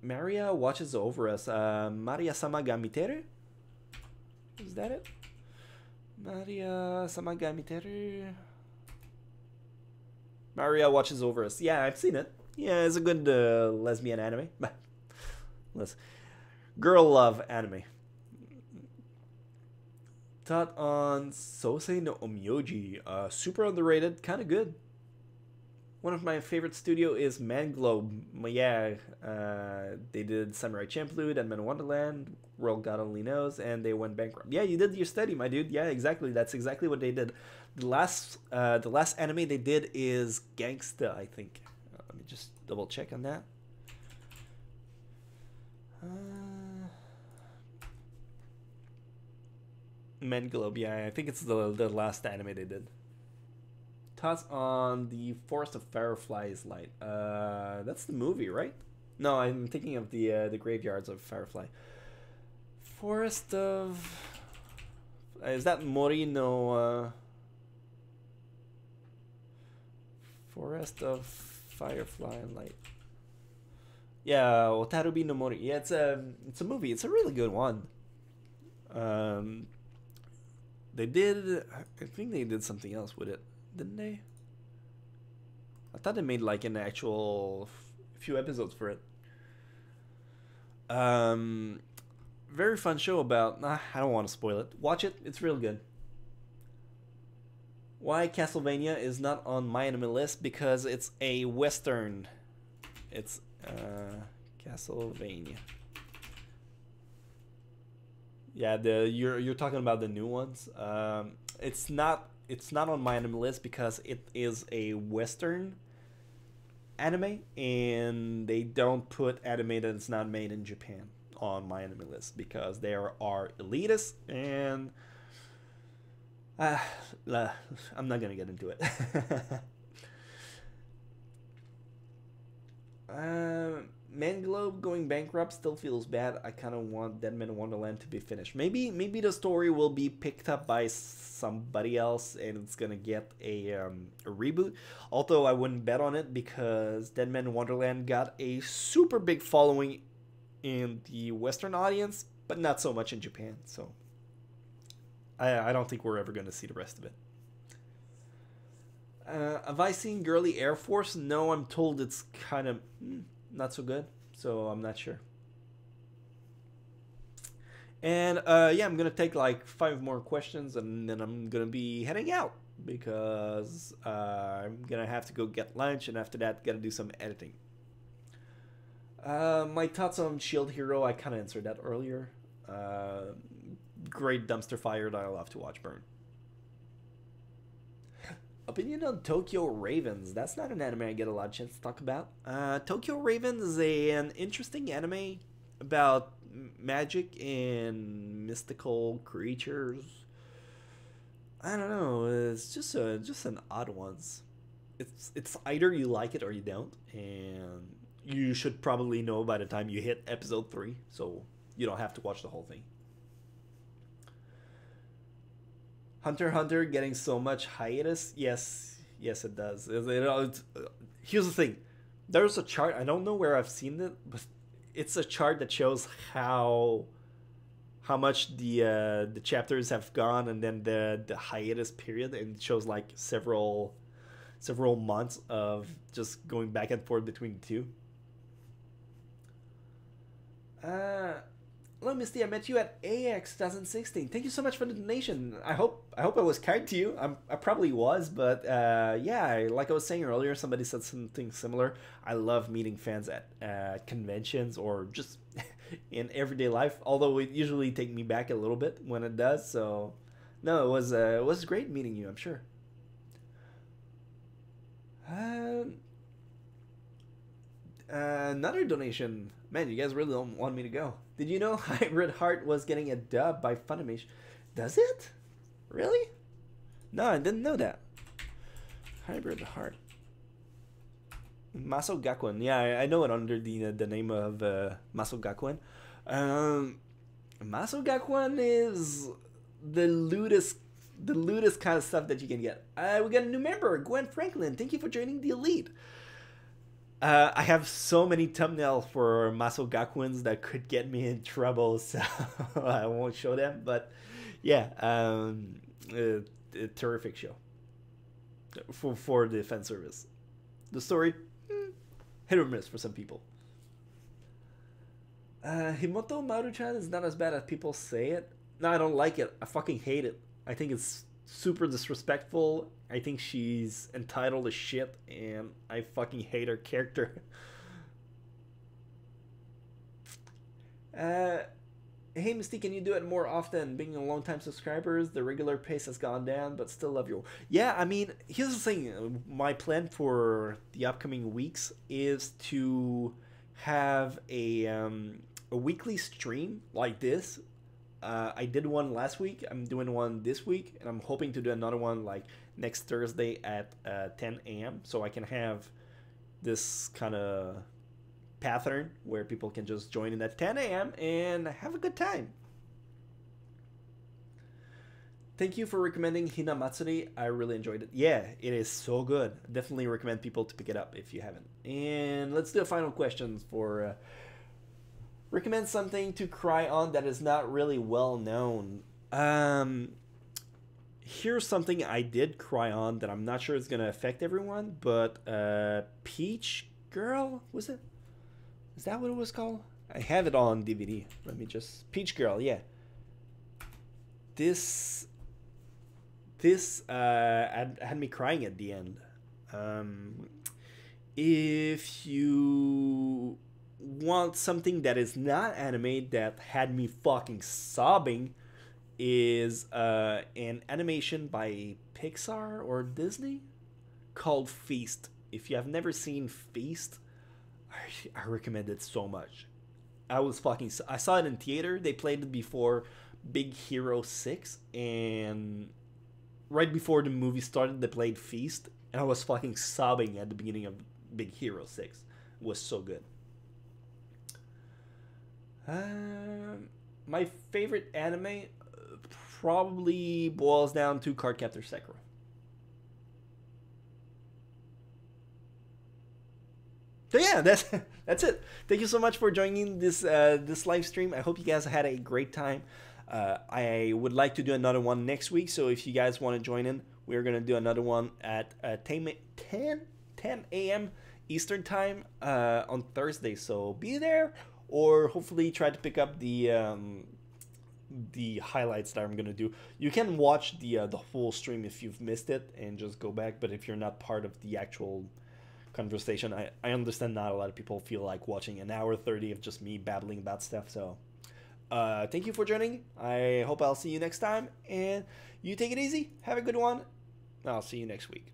Speaker 1: Maria watches over us. Maria-sama ga miteru? Is that it? Maria-sama ga miteru? Maria watches over us. Yeah, I've seen it. Yeah, it's a good lesbian anime. Girl love anime. Thought on Sosei no Omyoji. Super underrated, kind of good. One of my favorite studio is Manglobe. Yeah, they did Samurai Champloo, Deadman Wonderland, World God Only Knows, and they went bankrupt. Yeah, you did your study, my dude. Yeah, exactly. That's exactly what they did. The last anime they did is Gangsta, I think. Let me just double check on that. Manglobe, yeah, I think it's the last anime they did. Thoughts on the Forest of Fireflies Light? That's the movie, right? No, I'm thinking of the Graveyards of Firefly. Forest of... is that Mori no... Forest of Firefly Light. Yeah, Otarubi no Mori. Yeah, it's a movie. It's a really good one. They did... I think they did something else with it. Didn't they? I thought they made like an actual few episodes for it. Very fun show about... I don't want to spoil it. Watch it. It's real good. Why Castlevania is not on my anime list? Because it's a Western. It's Castlevania. Yeah, you're talking about the new ones. It's not on my anime list because it is a Western anime, and they don't put anime that's not made in Japan on my anime list because they are elitist, and I'm not gonna get into it. Manglobe going bankrupt still feels bad. I kind of want Dead Man Wonderland to be finished. Maybe the story will be picked up by somebody else and it's gonna get a reboot. Although I wouldn't bet on it because Dead Man Wonderland got a super big following in the Western audience, but not so much in Japan. So I don't think we're ever gonna see the rest of it. Have I seen Girly Air Force? No, I'm told it's kind of not so good, so I'm not sure. And yeah, I'm gonna take like 5 more questions, and then I'm gonna be heading out because I'm gonna have to go get lunch, and after that, gotta do some editing. My thoughts on Shield Hero, I kind of answered that earlier. Great dumpster fire that I love to watch burn. Opinion on Tokyo Ravens. That's not an anime I get a lot of chance to talk about. Tokyo Ravens is an interesting anime about magic and mystical creatures. I don't know. It's just an odd one. It's either you like it or you don't, and you should probably know by the time you hit episode 3, so you don't have to watch the whole thing. Hunter x Hunter getting so much hiatus? Yes, it does. Here's the thing. There's a chart. I don't know where I've seen it, but it's a chart that shows how much the chapters have gone, and then the hiatus period, and it shows like several months of just going back and forth between the two. Hello, Misty. I met you at AX 2016. Thank you so much for the donation. I hope I was kind to you. I probably was, but yeah, like I was saying earlier, somebody said something similar. I love meeting fans at conventions or just in everyday life. Although it usually take me back a little bit when it does. So no, it was great meeting you. I'm sure. Another donation. Man, you guys really don't want me to go. Did you know Hybrid Heart was getting a dub by Funimation? Does it? Really? No, I didn't know that. Hybrid Heart. Maso Gakuen. Yeah, I know it under the name of Maso Gakuen. Maso Gakuen is the lewdest kind of stuff that you can get. We got a new member, Gwen Franklin. Thank you for joining the Elite. I have so many thumbnails for Maso Gakuens that could get me in trouble, so I won't show them. But yeah, a terrific show for the fan service. The story, hit or miss for some people. Himoto Maru-chan is not as bad as people say it. No, I don't like it. I fucking hate it. I think it's super disrespectful. I think she's entitled as shit, and I fucking hate her character. Hey Misty, can you do it more often? Being a long-time subscriber, the regular pace has gone down, but still love you. Yeah, I mean, here's the thing. My plan for the upcoming weeks is to have a weekly stream like this. I did one last week. I'm doing one this week, and I'm hoping to do another one like next Thursday at 10 a.m. so I can have this kind of pattern where people can just join in at 10 a.m. and have a good time. Thank you for recommending Hina Matsuri. I really enjoyed it. Yeah, it is so good. Definitely recommend people to pick it up if you haven't. And let's do a final question for... recommend something to cry on that is not really well known. Here's something I did cry on that I'm not sure is going to affect everyone, but Peach Girl, was it? Is that what it was called? I have it on DVD. Let me just... Peach Girl, yeah. This had me crying at the end. If you want something that is not anime that had me fucking sobbing, is an animation by Pixar or Disney called Feast. If you have never seen Feast, I recommend it so much. I saw it in theater. They played it before Big Hero 6, and right before the movie started, they played Feast, and I was fucking sobbing at the beginning of Big Hero 6. It was so good. My favorite anime probably boils down to Cardcaptor Sakura. So yeah, that's it. Thank you so much for joining this live stream. I hope you guys had a great time. I would like to do another one next week, so if you guys want to join in, we're gonna do another one at 10 a.m. Eastern time on Thursday. So be there, or hopefully try to pick up the highlights that I'm gonna do. You can watch the whole stream if you've missed it and just go back. But if you're not part of the actual conversation, I understand not a lot of people feel like watching an hour 30 of just me babbling about stuff. So thank you for joining. I hope I'll see you next time, and you take it easy. Have a good one. I'll see you next week.